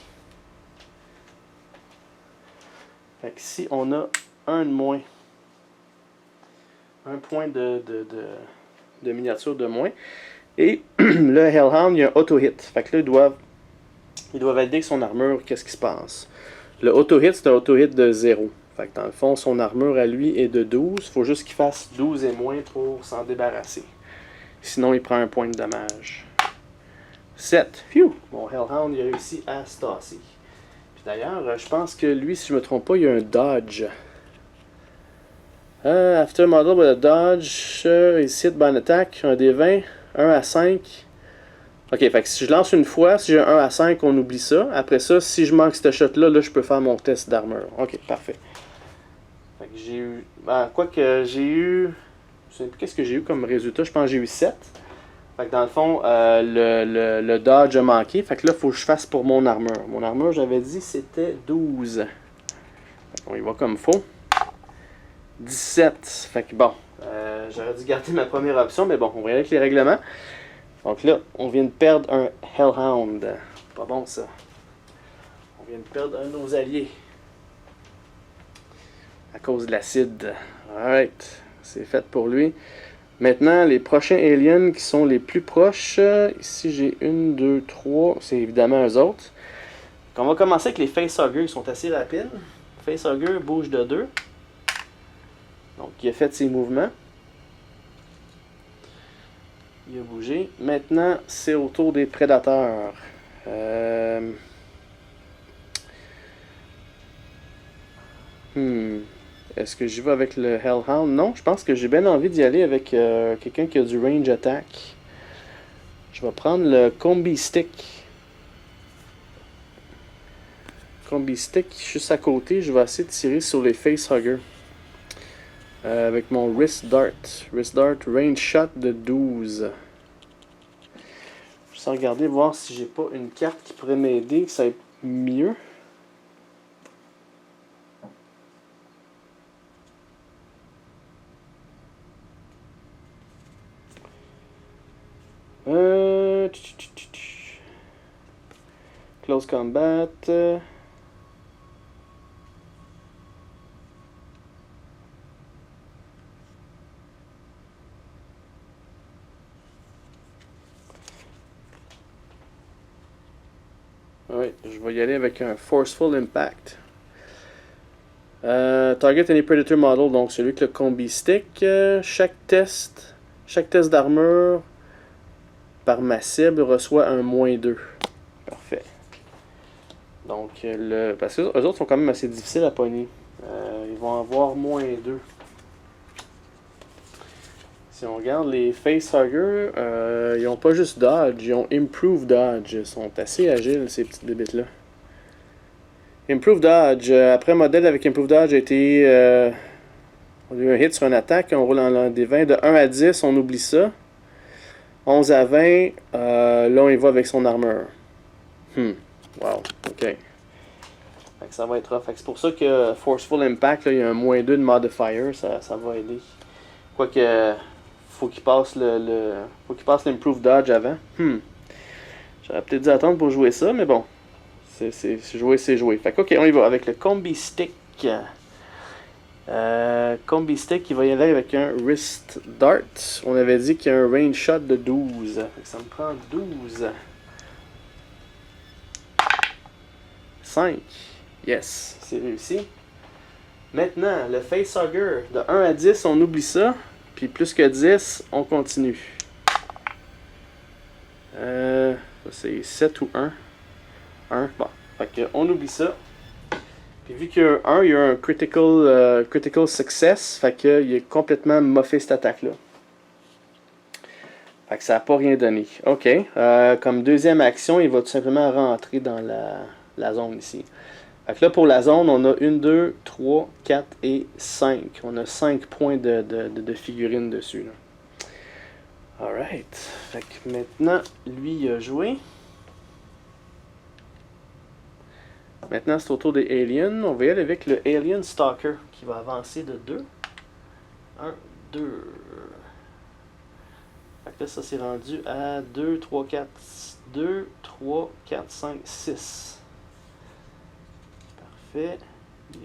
Fait que si on a un de moins, un point de miniature de moins, et le Hellhound, il y a un auto-hit. Fait que là, il doit valider que son armure, qu'est-ce qui se passe. Le auto-hit, c'est un auto-hit de 0. Fait que dans le fond, son armure à lui est de 12. Il faut juste qu'il fasse 12 et moins pour s'en débarrasser. Sinon, il prend un point de dommage. 7. Phew! Mon Hellhound, il a réussi à se tasser. Puis d'ailleurs, je pense que lui, si je ne me trompe pas, il y a un dodge. After model with a dodge is hit by an attack, un des 20, 1 à 5. Ok, fait que si je lance une fois, si j'ai un 1 à 5, on oublie ça. Après ça, si je manque cette shot-là, là, je peux faire mon test d'armure. Ok, parfait. Fait que j'ai eu... Ben, quoi que j'ai eu... Je sais plus qu'est-ce que j'ai eu comme résultat. Je pense que j'ai eu 7. Fait que dans le fond, le dodge a manqué. Fait que là, il faut que je fasse pour mon armure. Mon armure, j'avais dit, c'était 12. Fait qu'on y va comme faux. 17. Fait que bon, j'aurais dû garder ma première option, mais bon, on va y aller avec les règlements. Donc là, on vient de perdre un Hellhound. Pas bon ça. On vient de perdre un de nos alliés. À cause de l'acide. Alright, c'est fait pour lui. Maintenant, les prochains aliens qui sont les plus proches. Ici, j'ai 1, 2, 3. C'est évidemment eux autres. Donc, on va commencer avec les Facehugger. Ils sont assez rapides. Facehugger bouge de 2. Donc, il a fait ses mouvements. Il a bougé. Maintenant, c'est au tour des prédateurs. Est-ce que j'y vais avec le Hellhound? Non, je pense que j'ai bien envie d'y aller avec quelqu'un qui a du range attack. Je vais prendre le Combi Stick. Combi Stick, juste à côté, je vais essayer de tirer sur les Facehugger. Avec mon Wrist Dart. Wrist Dart, range shot de 12. Je vais regarder, voir si j'ai pas une carte qui pourrait m'aider, que ça aille mieux. Close combat. Oui, je vais y aller avec un Forceful Impact. Target any Predator Model, donc celui avec le Combi Stick. Chaque test d'armure par ma cible reçoit un -2. Parfait. Donc, parce que eux autres sont quand même assez difficiles à pogner. Ils vont avoir -2. Si on regarde les Facehugger, ils n'ont pas juste Dodge, ils ont Improved Dodge. Ils sont assez agiles, ces petites bébites-là. Improved Dodge. Après modèle avec Improved Dodge a été... on a eu un hit sur une attaque, on roule en des 20. De 1 à 10, on oublie ça. 11 à 20, là on y va avec son armure. Wow, ok. Fait que ça va être rough. C'est pour ça que Forceful Impact, là, il y a un -2 de modifier, ça va aider. Quoique, faut qu'il passe l'Improved Dodge avant. J'aurais peut-être dû attendre pour jouer ça, mais bon. C'est joué, c'est joué. Fait que ok, on y va avec le Combi Stick. Combi Stick, il va y aller avec un Wrist Dart. On avait dit qu'il y a un range shot de 12. Ça me prend 12. 5. Yes, c'est réussi. Maintenant, le Facehugger, de 1 à 10, on oublie ça. Puis plus que 10, on continue. Ça c'est 7 ou 1. 1, bon. Fait que on oublie ça. Puis vu qu'il y a un 1, il y a un critical success. Fait qu'il est complètement muffé cette attaque-là. Fait que ça n'a pas rien donné. Ok. Comme deuxième action, il va tout simplement rentrer dans la zone ici. Fait que là, pour la zone, on a 1, 2, 3, 4 et 5. On a 5 points de figurines dessus. Là. Alright. Fait que maintenant, lui, il a joué. Maintenant, c'est au tour des aliens. On va y aller avec le Alien Stalker qui va avancer de 2. 1, 2. Fait que là, ça s'est rendu à 2, 3, 4, 2, 3, 4, 5, 6. Parfait. Il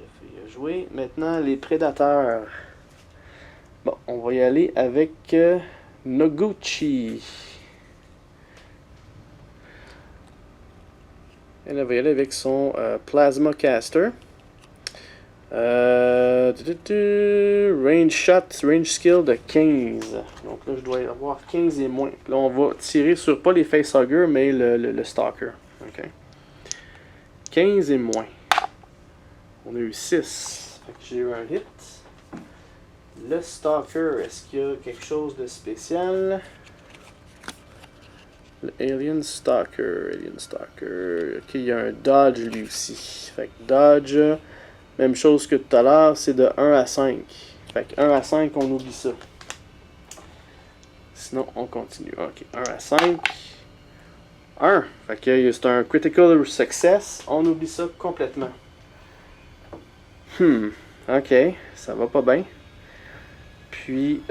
a joué. Maintenant, les prédateurs. Bon, on va y aller avec Noguchi. Elle va y aller avec son Plasma Caster. Range shot, range skill de 15. Donc là, je dois avoir 15 et moins. Là, on va tirer sur pas les Facehuggers, mais le Stalker. Okay. 15 et moins. On a eu 6. Fait que j'ai eu un hit. Le Stalker, est-ce qu'il y a quelque chose de spécial? Le Alien Stalker. Ok, il y a un Dodge lui aussi. Fait que Dodge, même chose que tout à l'heure, c'est de 1 à 5. Fait que 1 à 5, on oublie ça. Sinon, on continue. Ok, 1 à 5. 1. Fait que c'est un Critical Success. On oublie ça complètement. Ok, ça va pas bien. Puis,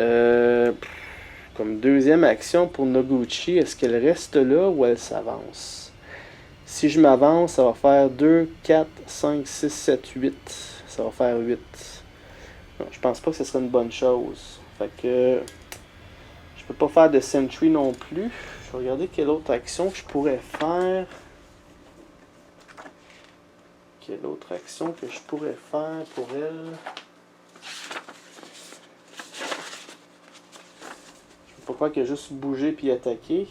comme deuxième action pour Noguchi, est-ce qu'elle reste là ou elle s'avance? Si je m'avance, ça va faire 2, 4, 5, 6, 7, 8. Ça va faire 8. Non, je pense pas que ce serait une bonne chose. Fait que je peux pas faire de Sentry non plus. Je vais regarder quelle autre action que je pourrais faire. Quelle autre action que je pourrais faire pour elle? Je peux pas que juste bouger puis attaquer.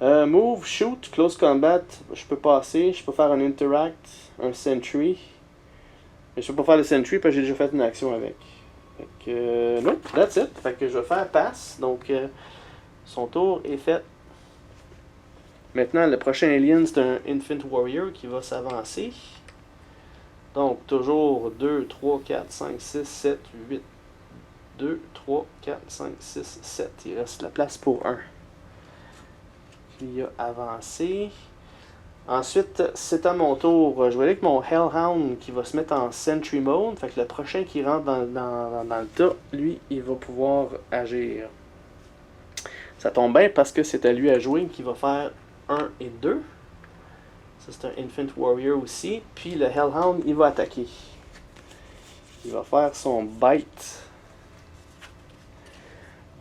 Move, shoot, close combat, je peux passer, je peux faire un interact, un sentry. Mais je peux pas faire le sentry parce que j'ai déjà fait une action avec. Fait que, non, that's it. Fait que je vais faire pass. Donc, son tour est fait. Maintenant, le prochain alien, c'est un Infant Warrior qui va s'avancer. Donc, toujours 2, 3, 4, 5, 6, 7, 8. 2, 3, 4, 5, 6, 7. Il reste la place pour 1. Il a avancé. Ensuite, c'est à mon tour. Je vais aller avec mon Hellhound qui va se mettre en Sentry Mode. Fait que le prochain qui rentre dans le tas, lui, il va pouvoir agir. Ça tombe bien parce que c'est à lui à jouer qui va faire 1 et 2. Ça, c'est un Infant Warrior aussi. Puis le Hellhound, il va attaquer. Il va faire son Bite.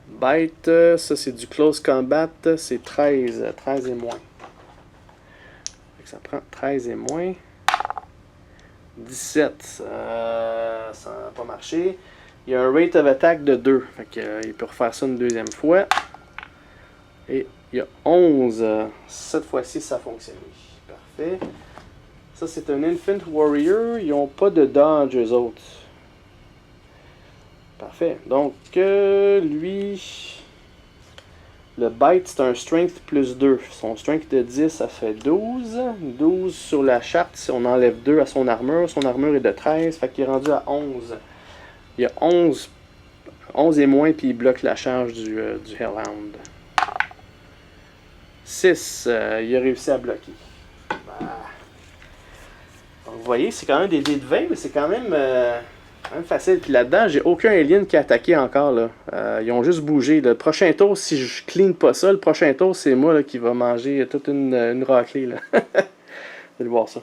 Bite, ça c'est du Close Combat, c'est 13. 13 et moins. Fait que ça prend 13 et moins. 17. Ça n'a pas marché. Il y a un rate of attack de 2. Fait que, il peut refaire ça une deuxième fois. Et il y a 11. Cette fois-ci, ça a fonctionné. Parfait. Ça, c'est un Infant Warrior. Ils n'ont pas de dodge, eux autres. Parfait. Donc, lui, le Bite, c'est un Strength plus 2. Son Strength de 10, ça fait 12. 12 sur la charte, si on enlève 2 à son armure. Son armure est de 13, fait qu'il est rendu à 11. Il y a 11 et moins, puis il bloque la charge du Hellhound. 6, il a réussi à bloquer. Donc, vous voyez, c'est quand même des dés de 20, mais c'est quand même facile. Puis là-dedans, j'ai aucun alien qui a attaqué encore. Là. Ils ont juste bougé. Le prochain tour, si je clean pas ça, le prochain tour, c'est moi là, qui va manger toute une raclée. Là. Vous allez voir ça.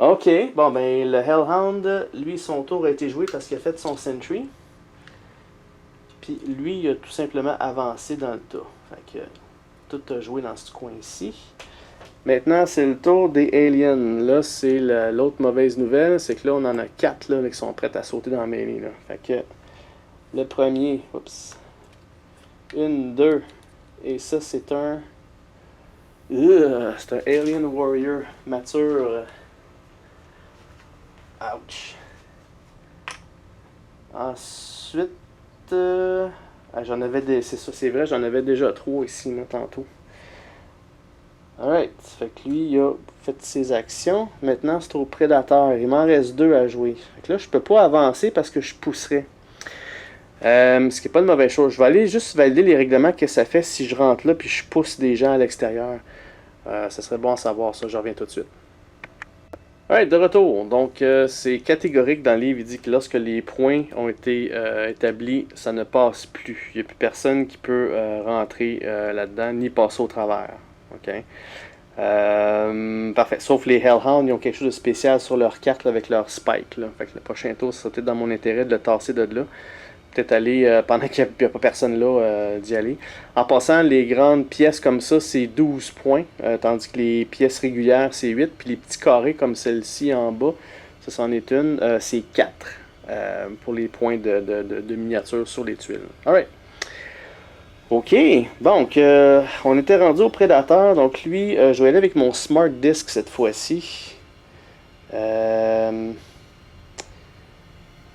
Ok, bon ben le Hellhound, lui son tour a été joué parce qu'il a fait son Sentry. Puis lui, il a tout simplement avancé dans le tas. Fait que tout a joué dans ce coin-ci. Maintenant, c'est le tour des aliens. Là, c'est l'autre mauvaise nouvelle, c'est que là, on en a 4 là, qui sont prêts à sauter dans la mêlée. Là. Fait que le premier, oups, 1, 2, et ça, c'est un... c'est un Alien Warrior mature. Ouch. Ensuite, j'en avais des... C'est ça, c'est vrai, j'en avais déjà 3 ici, là, tantôt. Alright, fait que lui, il a fait ses actions. Maintenant, c'est au prédateur. Il m'en reste 2 à jouer. Fait que là, je peux pas avancer parce que je pousserais. Ce qui n'est pas une mauvaise chose. Je vais aller juste valider les règlements que ça fait si je rentre là puis je pousse des gens à l'extérieur. Ça serait bon à savoir ça. Je reviens tout de suite. Alright, de retour. Donc, c'est catégorique dans le livre. Il dit que lorsque les points ont été établis, ça ne passe plus. Il n'y a plus personne qui peut rentrer là-dedans ni passer au travers. OK? Parfait. Sauf les Hellhounds, ils ont quelque chose de spécial sur leur carte là, avec leur spike. Là. Fait que le prochain tour, ça serait peut-être dans mon intérêt de le tasser de là. Peut-être aller, pendant qu'il n'y a pas personne là, d'y aller. En passant, les grandes pièces comme ça, c'est 12 points, tandis que les pièces régulières, c'est 8. Puis les petits carrés comme celle-ci en bas, ça c'en est une, c'est 4 pour les points de miniature sur les tuiles. Alright. Ok, donc on était rendu au prédateur, donc lui, je vais aller avec mon Smart Disc cette fois-ci.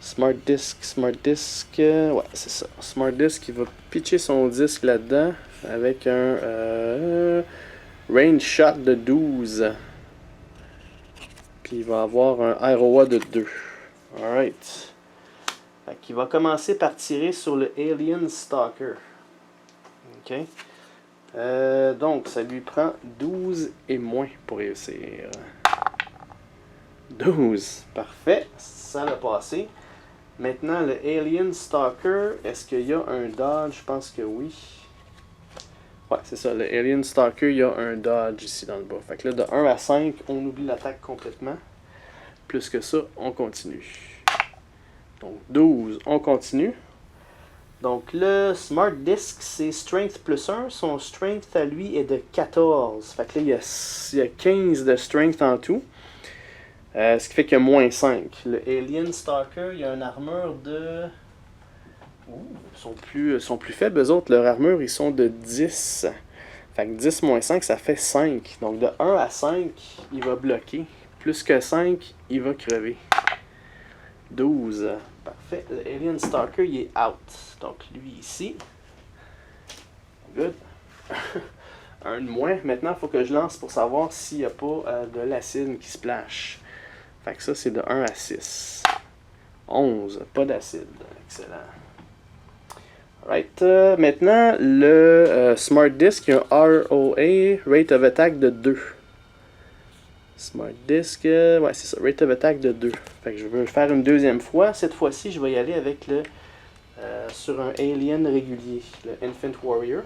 Smart Disc, ouais c'est ça. Smart Disc, il va pitcher son disque là-dedans avec un range shot de 12. Puis il va avoir un ROA de 2. Alright. Fait qu'il va commencer par tirer sur le Alien Stalker. Ok. Donc, ça lui prend 12 et moins pour réussir. 12. Parfait. Ça l'a passé. Maintenant, le Alien Stalker, est-ce qu'il y a un dodge? Je pense que oui. Ouais, c'est ça. Le Alien Stalker, il y a un dodge ici dans le bas. Fait que là, de 1 à 5, on oublie l'attaque complètement. Plus que ça, on continue. Donc, 12, on continue. Donc le Smart Disc, c'est Strength plus 1. Son Strength à lui est de 14. Fait que là, il y a 15 de Strength en tout. Ce qui fait qu'il y a moins 5. Le Alien Stalker, il y a une armure de... Ils sont plus faibles, eux autres. Leur armure, ils sont de 10. Fait que 10 moins 5, ça fait 5. Donc de 1 à 5, il va bloquer. Plus que 5, il va crever. 12. Parfait. Le Alien Stalker, il est out. Donc lui ici. Good. Un de moins. Maintenant, il faut que je lance pour savoir s'il n'y a pas de l'acide qui splash. Fait que ça, c'est de 1 à 6. 11. Pas d'acide. Excellent. Alright. Maintenant, le Smart Disc, il y a un ROA, Rate of Attack de 2. Smart Disc, ouais, c'est ça, Rate of Attack de 2. Fait que je veux le faire une deuxième fois. Cette fois-ci, je vais y aller avec le sur un Alien régulier, le Infant Warrior.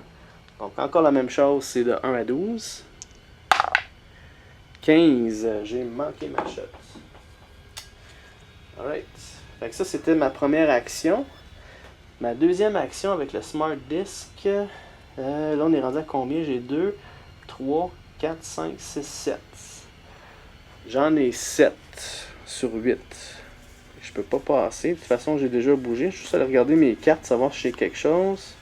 Donc, encore la même chose, c'est de 1 à 12. 15, j'ai manqué ma shot. Alright. Fait que ça, c'était ma première action. Ma deuxième action avec le Smart Disc, là, on est rendu à combien? J'ai 2, 3, 4, 5, 6, 7. J'en ai 7 sur 8. Je peux pas passer. De toute façon, j'ai déjà bougé. Je suis juste allé regarder mes cartes, savoir si j'ai quelque chose.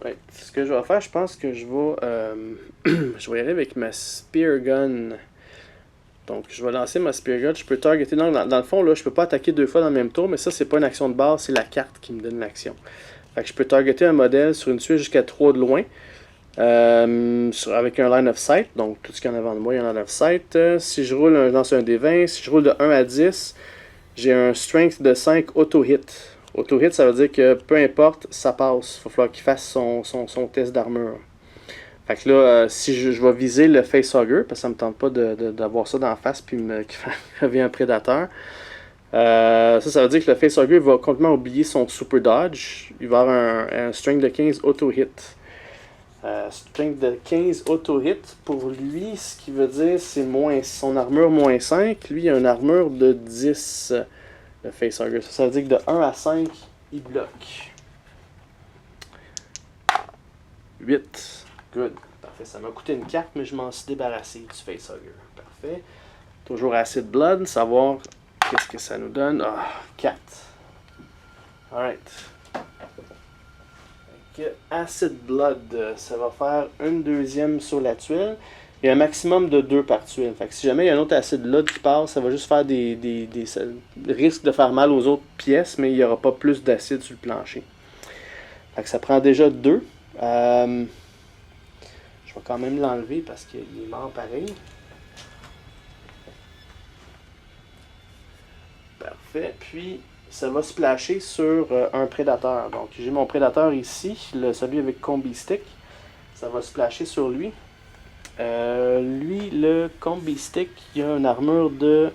Right. Ce que je vais faire, je pense que je vais je vais y aller avec ma Spear Gun. Donc, je vais lancer ma Spear Gun. Je peux targeter. Donc, dans le fond, là, je peux pas attaquer 2 fois dans le même tour, mais ça, c'est pas une action de base, c'est la carte qui me donne l'action. Fait que je peux targeter un modèle sur une tuile jusqu'à 3 de loin. Avec un line of sight. Donc, tout ce qu'il y a en avant de moi, il y a un line of sight. Si je roule, je lance un D20. Si je roule de 1 à 10, j'ai un strength de 5 auto-hit. Auto-hit, ça veut dire que peu importe, ça passe. Il va falloir qu'il fasse son test d'armure. Fait que là, si je vais viser le facehugger, parce que ça me tente pas d'avoir ça d'en face puis qu'il revient un prédateur. Ça veut dire que le facehugger va complètement oublier son super dodge. Il va avoir un string de 15 auto-hit. String de 15 auto-hit, pour lui, ce qui veut dire c'est son armure moins 5. Lui, il a une armure de 10, le facehugger. Ça veut dire que de 1 à 5, il bloque. 8. Good. Parfait. Ça m'a coûté une carte, mais je m'en suis débarrassé du facehugger. Parfait. Toujours acid blood. Savoir qu'est-ce que ça nous donne. Ah, 4. Alright. Acid blood, ça va faire une deuxième sur la tuile. Il y a un maximum de 2 par tuile. Fait que si jamais il y a un autre acid blood qui passe, ça va juste faire des risques de faire mal aux autres pièces, mais il n'y aura pas plus d'acide sur le plancher. Fait que ça prend déjà 2. Je vais quand même l'enlever parce qu'il est mort pareil. Parfait. Puis, ça va splasher sur un prédateur. Donc, j'ai mon prédateur ici, celui avec Combi Stick. Ça va splasher sur lui. Lui, le Combi Stick, il a une armure de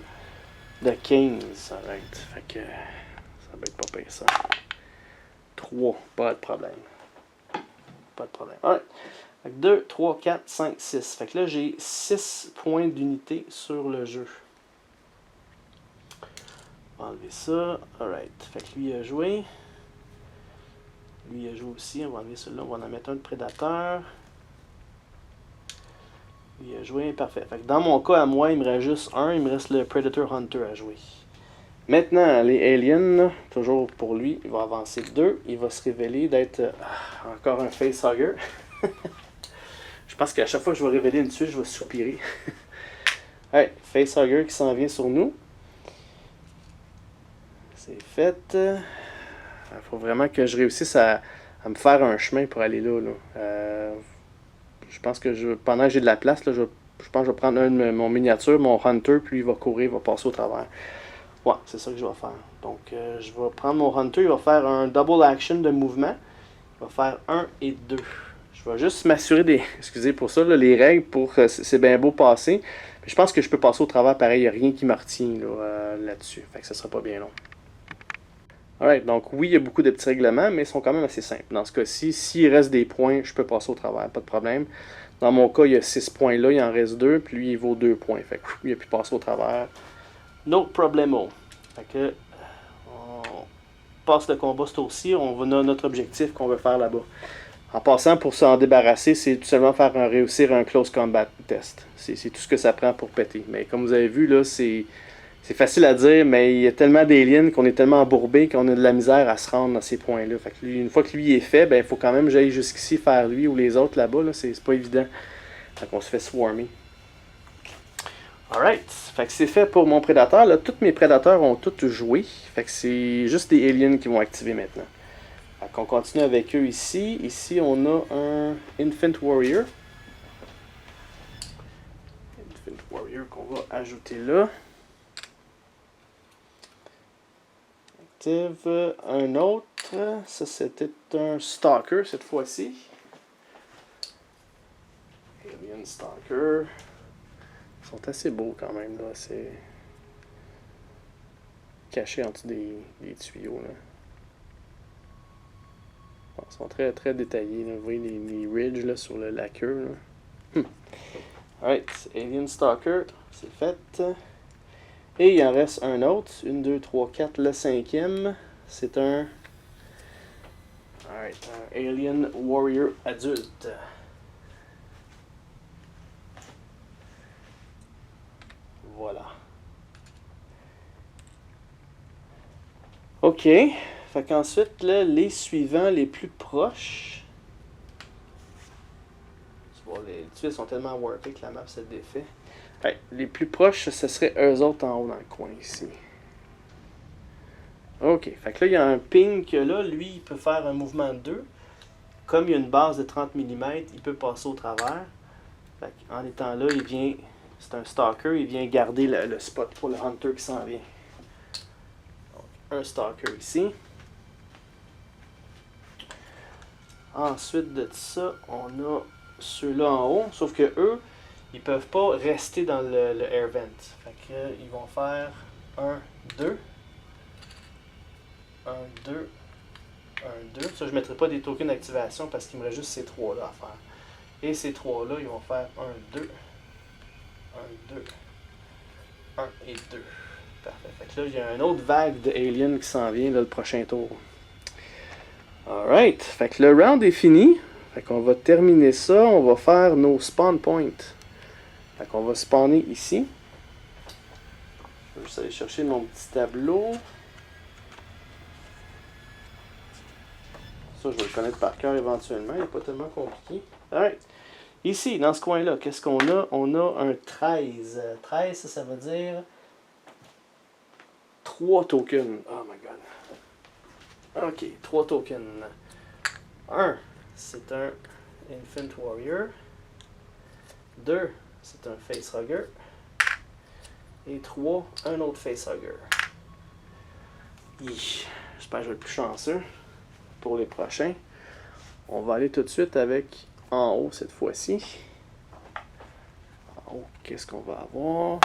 15. Arrête. Fait que ça va être pas pire ça. 3, pas de problème. Pas de problème. Alright. 2, 3, 4, 5, 6. Fait que là, j'ai 6 points d'unité sur le jeu. On va enlever ça. Alright. Fait que lui a joué. Lui a joué aussi. On va enlever celui-là. On va en mettre un de prédateur. Lui a joué. Parfait. Fait que dans mon cas, à moi, il me reste juste un. Il me reste le Predator Hunter à jouer. Maintenant, les aliens, toujours pour lui, il va avancer 2. Il va se révéler d'être encore un facehugger. Je pense qu'à chaque fois que je vais révéler une tuile, je vais soupirer. Ouais, facehugger qui s'en vient sur nous. C'est fait. Il faut vraiment que je réussisse à me faire un chemin pour aller là. Je pense que pendant que j'ai de la place, là, je pense que je vais prendre mon miniature, mon Hunter, puis il va courir, il va passer au travers. Ouais, c'est ça que je vais faire. Donc, je vais prendre mon Hunter, il va faire un double action de mouvement. Il va faire 1 et 2. Je vais juste m'assurer excusez pour ça, là, les règles pour c'est bien beau passer. Mais je pense que je peux passer au travers pareil, il n'y a rien qui me retient là-dessus. Fait que ça sera pas bien long. Alright, donc oui, il y a beaucoup de petits règlements, mais ils sont quand même assez simples. Dans ce cas-ci, s'il reste des points, je peux passer au travers, pas de problème. Dans mon cas, il y a 6 points là, il en reste 2, puis lui, il vaut 2 points. Fait que il a pu passer au travers. No problemo. Fait que on passe le combat ce tour-ci, on a notre objectif qu'on veut faire là-bas. En passant, pour s'en débarrasser, c'est tout simplement réussir un close combat test. C'est tout ce que ça prend pour péter. Mais comme vous avez vu, là, c'est facile à dire, mais il y a tellement d'aliens qu'on est tellement embourbé qu'on a de la misère à se rendre dans ces points-là. Fait que une fois que lui est fait, il faut quand même que j'aille jusqu'ici faire lui ou les autres là-bas. Là, c'est pas évident. Fait qu'on se fait swarmer. Alright. Fait que c'est fait pour mon prédateur. Là, tous mes prédateurs ont tous joué. Fait que c'est juste des aliens qui vont activer maintenant. Fait qu'on continue avec eux ici. Ici, on a un Infant Warrior. Infant Warrior qu'on va ajouter là. Active un autre. Ça, c'était un Stalker cette fois-ci. Alien Stalker. Ils sont assez beaux quand même, là. C'est caché en dessous des tuyaux, là. Bon, ils sont très, très détaillés, là. Vous voyez les ridges, là, sur la queue, là. Alright, Alien Stalker, c'est fait. Et il en reste un autre. 1, 2, 3, 4. Le 5e, c'est un... Alright, un Alien Warrior adulte. Voilà. Ok. Fait qu'ensuite, là, les suivants, les plus proches. Tu vois, les tuiles sont tellement warpées que la map se défait. Ouais, les plus proches, ce serait eux autres en haut dans le coin ici. Ok, fait que là, il y a un ping que là, lui, il peut faire un mouvement de 2. Comme il y a une base de 30 mm, il peut passer au travers. Fait en étant là, il vient... C'est un stalker, il vient garder le spot pour le hunter qui s'en vient. Donc, un stalker ici. Ensuite de ça, on a ceux-là en haut, sauf que eux, ils peuvent pas rester dans le air vent. Fait que ils vont faire 1, 2, 1, 2, 1, 2. Ça, je ne mettrai pas des tokens d'activation parce qu'il me reste juste ces trois-là à faire. Et ces trois-là, ils vont faire 1, 2, 1, 2, 1 et 2. Parfait. Fait que là, il y a une autre vague de aliens qui s'en vient là, le prochain tour. Alright. Fait que le round est fini. Fait qu'on va terminer ça. On va faire nos spawn points. Fait qu'on va spawner ici. Je vais juste aller chercher mon petit tableau. Ça, je vais le connaître par cœur éventuellement. Il n'est pas tellement compliqué. Alright. Ici, dans ce coin-là, qu'est-ce qu'on a? On a un 13. 13, ça veut dire 3 tokens. Oh my god. Ok, 3 tokens. 1, c'est un Infant Warrior. 2, c'est un Facehugger. Et 3, un autre Facehugger. J'espère que je vais être plus chanceux pour les prochains. On va aller tout de suite avec en haut cette fois-ci. En haut, qu'est-ce qu'on va avoir?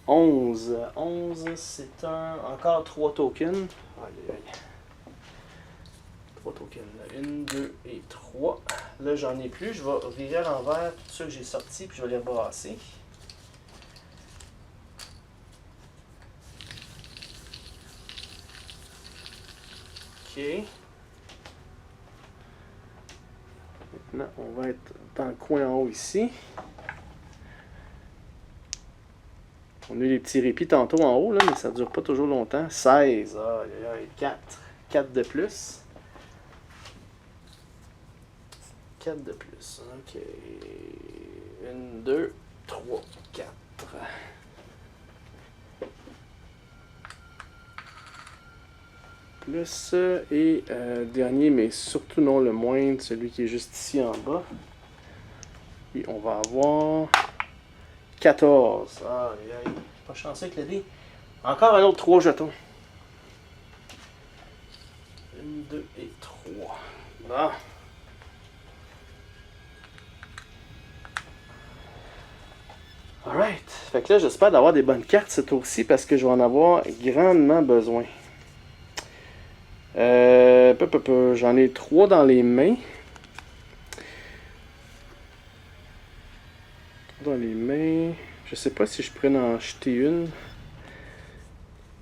11. 11, c'est encore 3 tokens. Aïe, aïe. 3 tokens. 1, 2 et 3. Là, j'en ai plus. Je vais virer à l'envers tout ceux que j'ai sortis puis je vais les brasser. Ok. Maintenant, on va être dans le coin en haut ici. On a eu les petits répits tantôt en haut, là, mais ça ne dure pas toujours longtemps. 16. Aïe, aïe, 4. 4 de plus. 4 de plus. Ok. 1, 2, 3, 4. Plus, et dernier, mais surtout non le moindre, celui qui est juste ici en bas. Et on va avoir 14. Aïe, aïe. Pas chanceux avec le dé. Encore un autre 3 jetons. 1, 2 et 3. Bon. Alright. Fait que là, j'espère d'avoir des bonnes cartes ce tour-ci parce que je vais en avoir grandement besoin. J'en ai 3 dans les mains. Dans les mains. Je sais pas si je pourrais en acheter une.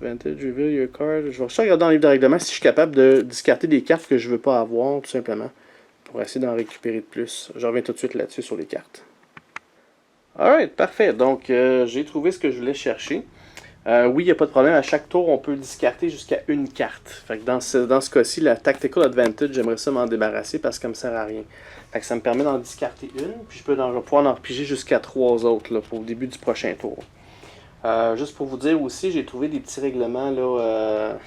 Vantage, reveal your card. Je vais juste regarder dans le livre de règlement si je suis capable de discarter des cartes que je veux pas avoir, tout simplement. Pour essayer d'en récupérer de plus. Je reviens tout de suite là-dessus sur les cartes. Alright, parfait. Donc, j'ai trouvé ce que je voulais chercher. Oui, il n'y a pas de problème. À chaque tour, on peut discarter jusqu'à une carte. Fait que dans ce cas-ci, la Tactical Advantage, j'aimerais ça m'en débarrasser parce que ça ne me sert à rien. Fait que ça me permet d'en discarter une, puis je peux pouvoir en repiger jusqu'à 3 autres là, pour le début du prochain tour. Juste pour vous dire aussi, j'ai trouvé des petits règlements là.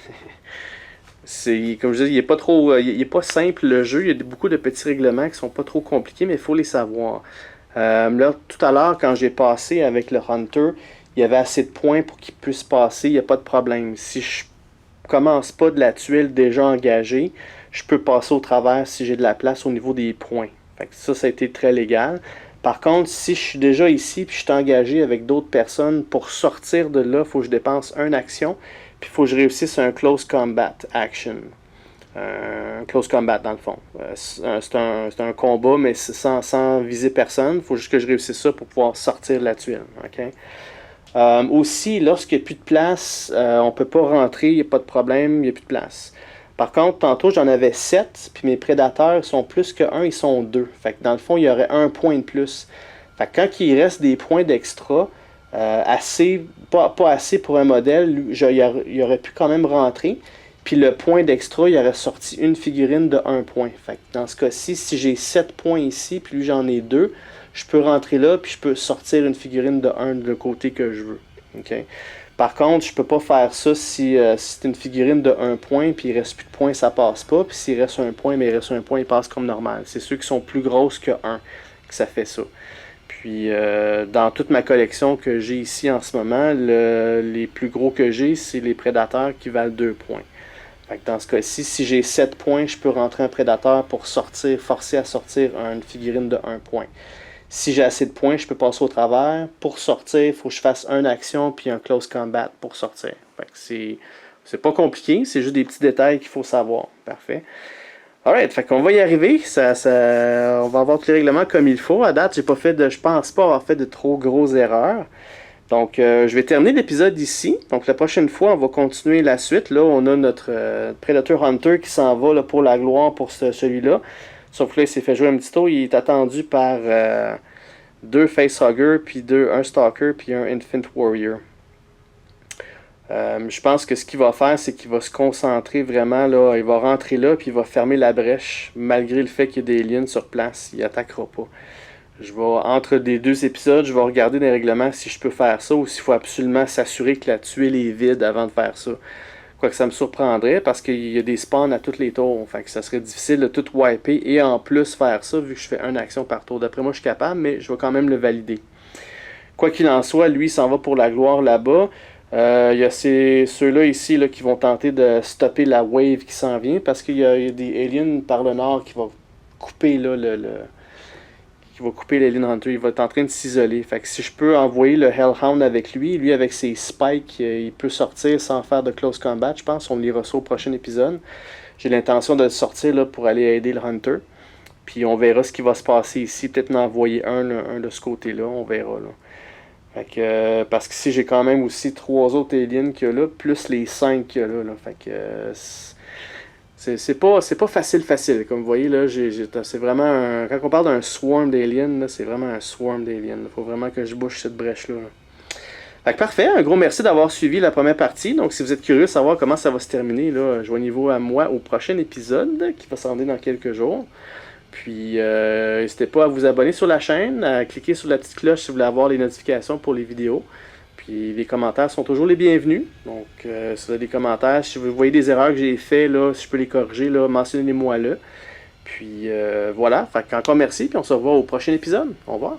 Comme je disais, il n'est pas trop, il est pas simple le jeu. Il y a beaucoup de petits règlements qui sont pas trop compliqués, mais il faut les savoir. Là, tout à l'heure, quand j'ai passé avec le Hunter, il y avait assez de points pour qu'il puisse passer, il n'y a pas de problème. Si je commence pas de la tuile déjà engagée, je peux passer au travers si j'ai de la place au niveau des points. Fait que ça a été très légal. Par contre, si je suis déjà ici et je suis engagé avec d'autres personnes, pour sortir de là, il faut que je dépense une action, puis il faut que je réussisse un Close Combat Action. Un Close Combat dans le fond. C'est un combat, mais sans viser personne. Il faut juste que je réussisse ça pour pouvoir sortir de la tuile. Okay? Aussi, lorsqu'il n'y a plus de place, on ne peut pas rentrer, il n'y a pas de problème, il n'y a plus de place. Par contre, tantôt, j'en avais 7, puis mes prédateurs sont plus que 1, ils sont 2. Fait que dans le fond, il y aurait un point de plus. Fait que quand il reste des points d'extra, pas assez pour un modèle, il aurait pu quand même rentrer. Puis le point d'extra, il aurait sorti une figurine de 1 point. Fait que dans ce cas-ci, si j'ai 7 points ici, puis lui j'en ai 2, je peux rentrer là, puis je peux sortir une figurine de 1 de le côté que je veux. Okay? Par contre, je peux pas faire ça si c'est une figurine de 1 point, puis il reste plus de points, ça passe pas. Puis s'il reste un point, mais il reste un point, il passe comme normal. C'est ceux qui sont plus grosses que 1 que ça fait ça. Puis dans toute ma collection que j'ai ici en ce moment, les plus gros que j'ai, c'est les prédateurs qui valent 2 points. Fait que dans ce cas-ci, si j'ai 7 points, je peux rentrer un prédateur pour forcer à sortir une figurine de 1 point. Si j'ai assez de points, je peux passer au travers. Pour sortir, il faut que je fasse une action puis un close combat pour sortir. Fait que c'est pas compliqué, c'est juste des petits détails qu'il faut savoir. Parfait. Alright, fait qu'on va y arriver. On va avoir tous les règlements comme il faut. À date, je pense pas avoir fait de trop grosses erreurs. Donc, je vais terminer l'épisode ici. Donc, la prochaine fois, on va continuer la suite. Là, on a notre Predator Hunter qui s'en va là, pour la gloire pour celui-là. Sauf que là, il s'est fait jouer un petit tour. Il est attendu par 2 Facehugger, puis un Stalker, puis un Infant Warrior. Je pense que ce qu'il va faire, c'est qu'il va se concentrer vraiment. Là, il va rentrer là, puis il va fermer la brèche. Malgré le fait qu'il y ait des aliens sur place, il attaquera pas. Entre les 2 épisodes, je vais regarder dans les règlements si je peux faire ça ou s'il faut absolument s'assurer que la tuile est vide avant de faire ça. Quoique ça me surprendrait parce qu'il y a des spawns à tous les tours. Fait que ça serait difficile de tout wiper et en plus faire ça vu que je fais une action par tour. D'après moi, je suis capable, mais je vais quand même le valider. Quoi qu'il en soit, lui s'en va pour la gloire là-bas. Il y a ceux-là ici là, qui vont tenter de stopper la wave qui s'en vient parce qu'il y a des aliens par le nord qui vont couper là, qui va couper l'Alien Hunter. Il va être en train de s'isoler. Fait que si je peux envoyer le Hellhound avec lui avec ses spikes, il peut sortir sans faire de close combat, je pense. On lira ça au prochain épisode. J'ai l'intention de le sortir là, pour aller aider le Hunter. Puis on verra ce qui va se passer ici. Peut-être en envoyer un de ce côté-là. On verra là. Fait que, parce qu'ici j'ai quand même aussi 3 autres aliens qu'il y a là, plus les 5 qu'il y a là. Fait que c'est pas facile. Comme vous voyez, là, c'est vraiment quand on parle d'un swarm d'aliens, c'est vraiment un swarm d'aliens. Il faut vraiment que je bouche cette brèche-là. Fait que parfait, un gros merci d'avoir suivi la première partie. Donc, si vous êtes curieux de savoir comment ça va se terminer, là, joignez-vous à moi au prochain épisode qui va s'en aller dans quelques jours. Puis, n'hésitez pas à vous abonner sur la chaîne, à cliquer sur la petite cloche si vous voulez avoir les notifications pour les vidéos. Puis les commentaires sont toujours les bienvenus. Donc, si vous avez des commentaires, si vous voyez des erreurs que j'ai faites, là, si je peux les corriger, là, mentionnez-moi là. Puis voilà, fait qu'encore merci, puis on se revoit au prochain épisode. Au revoir.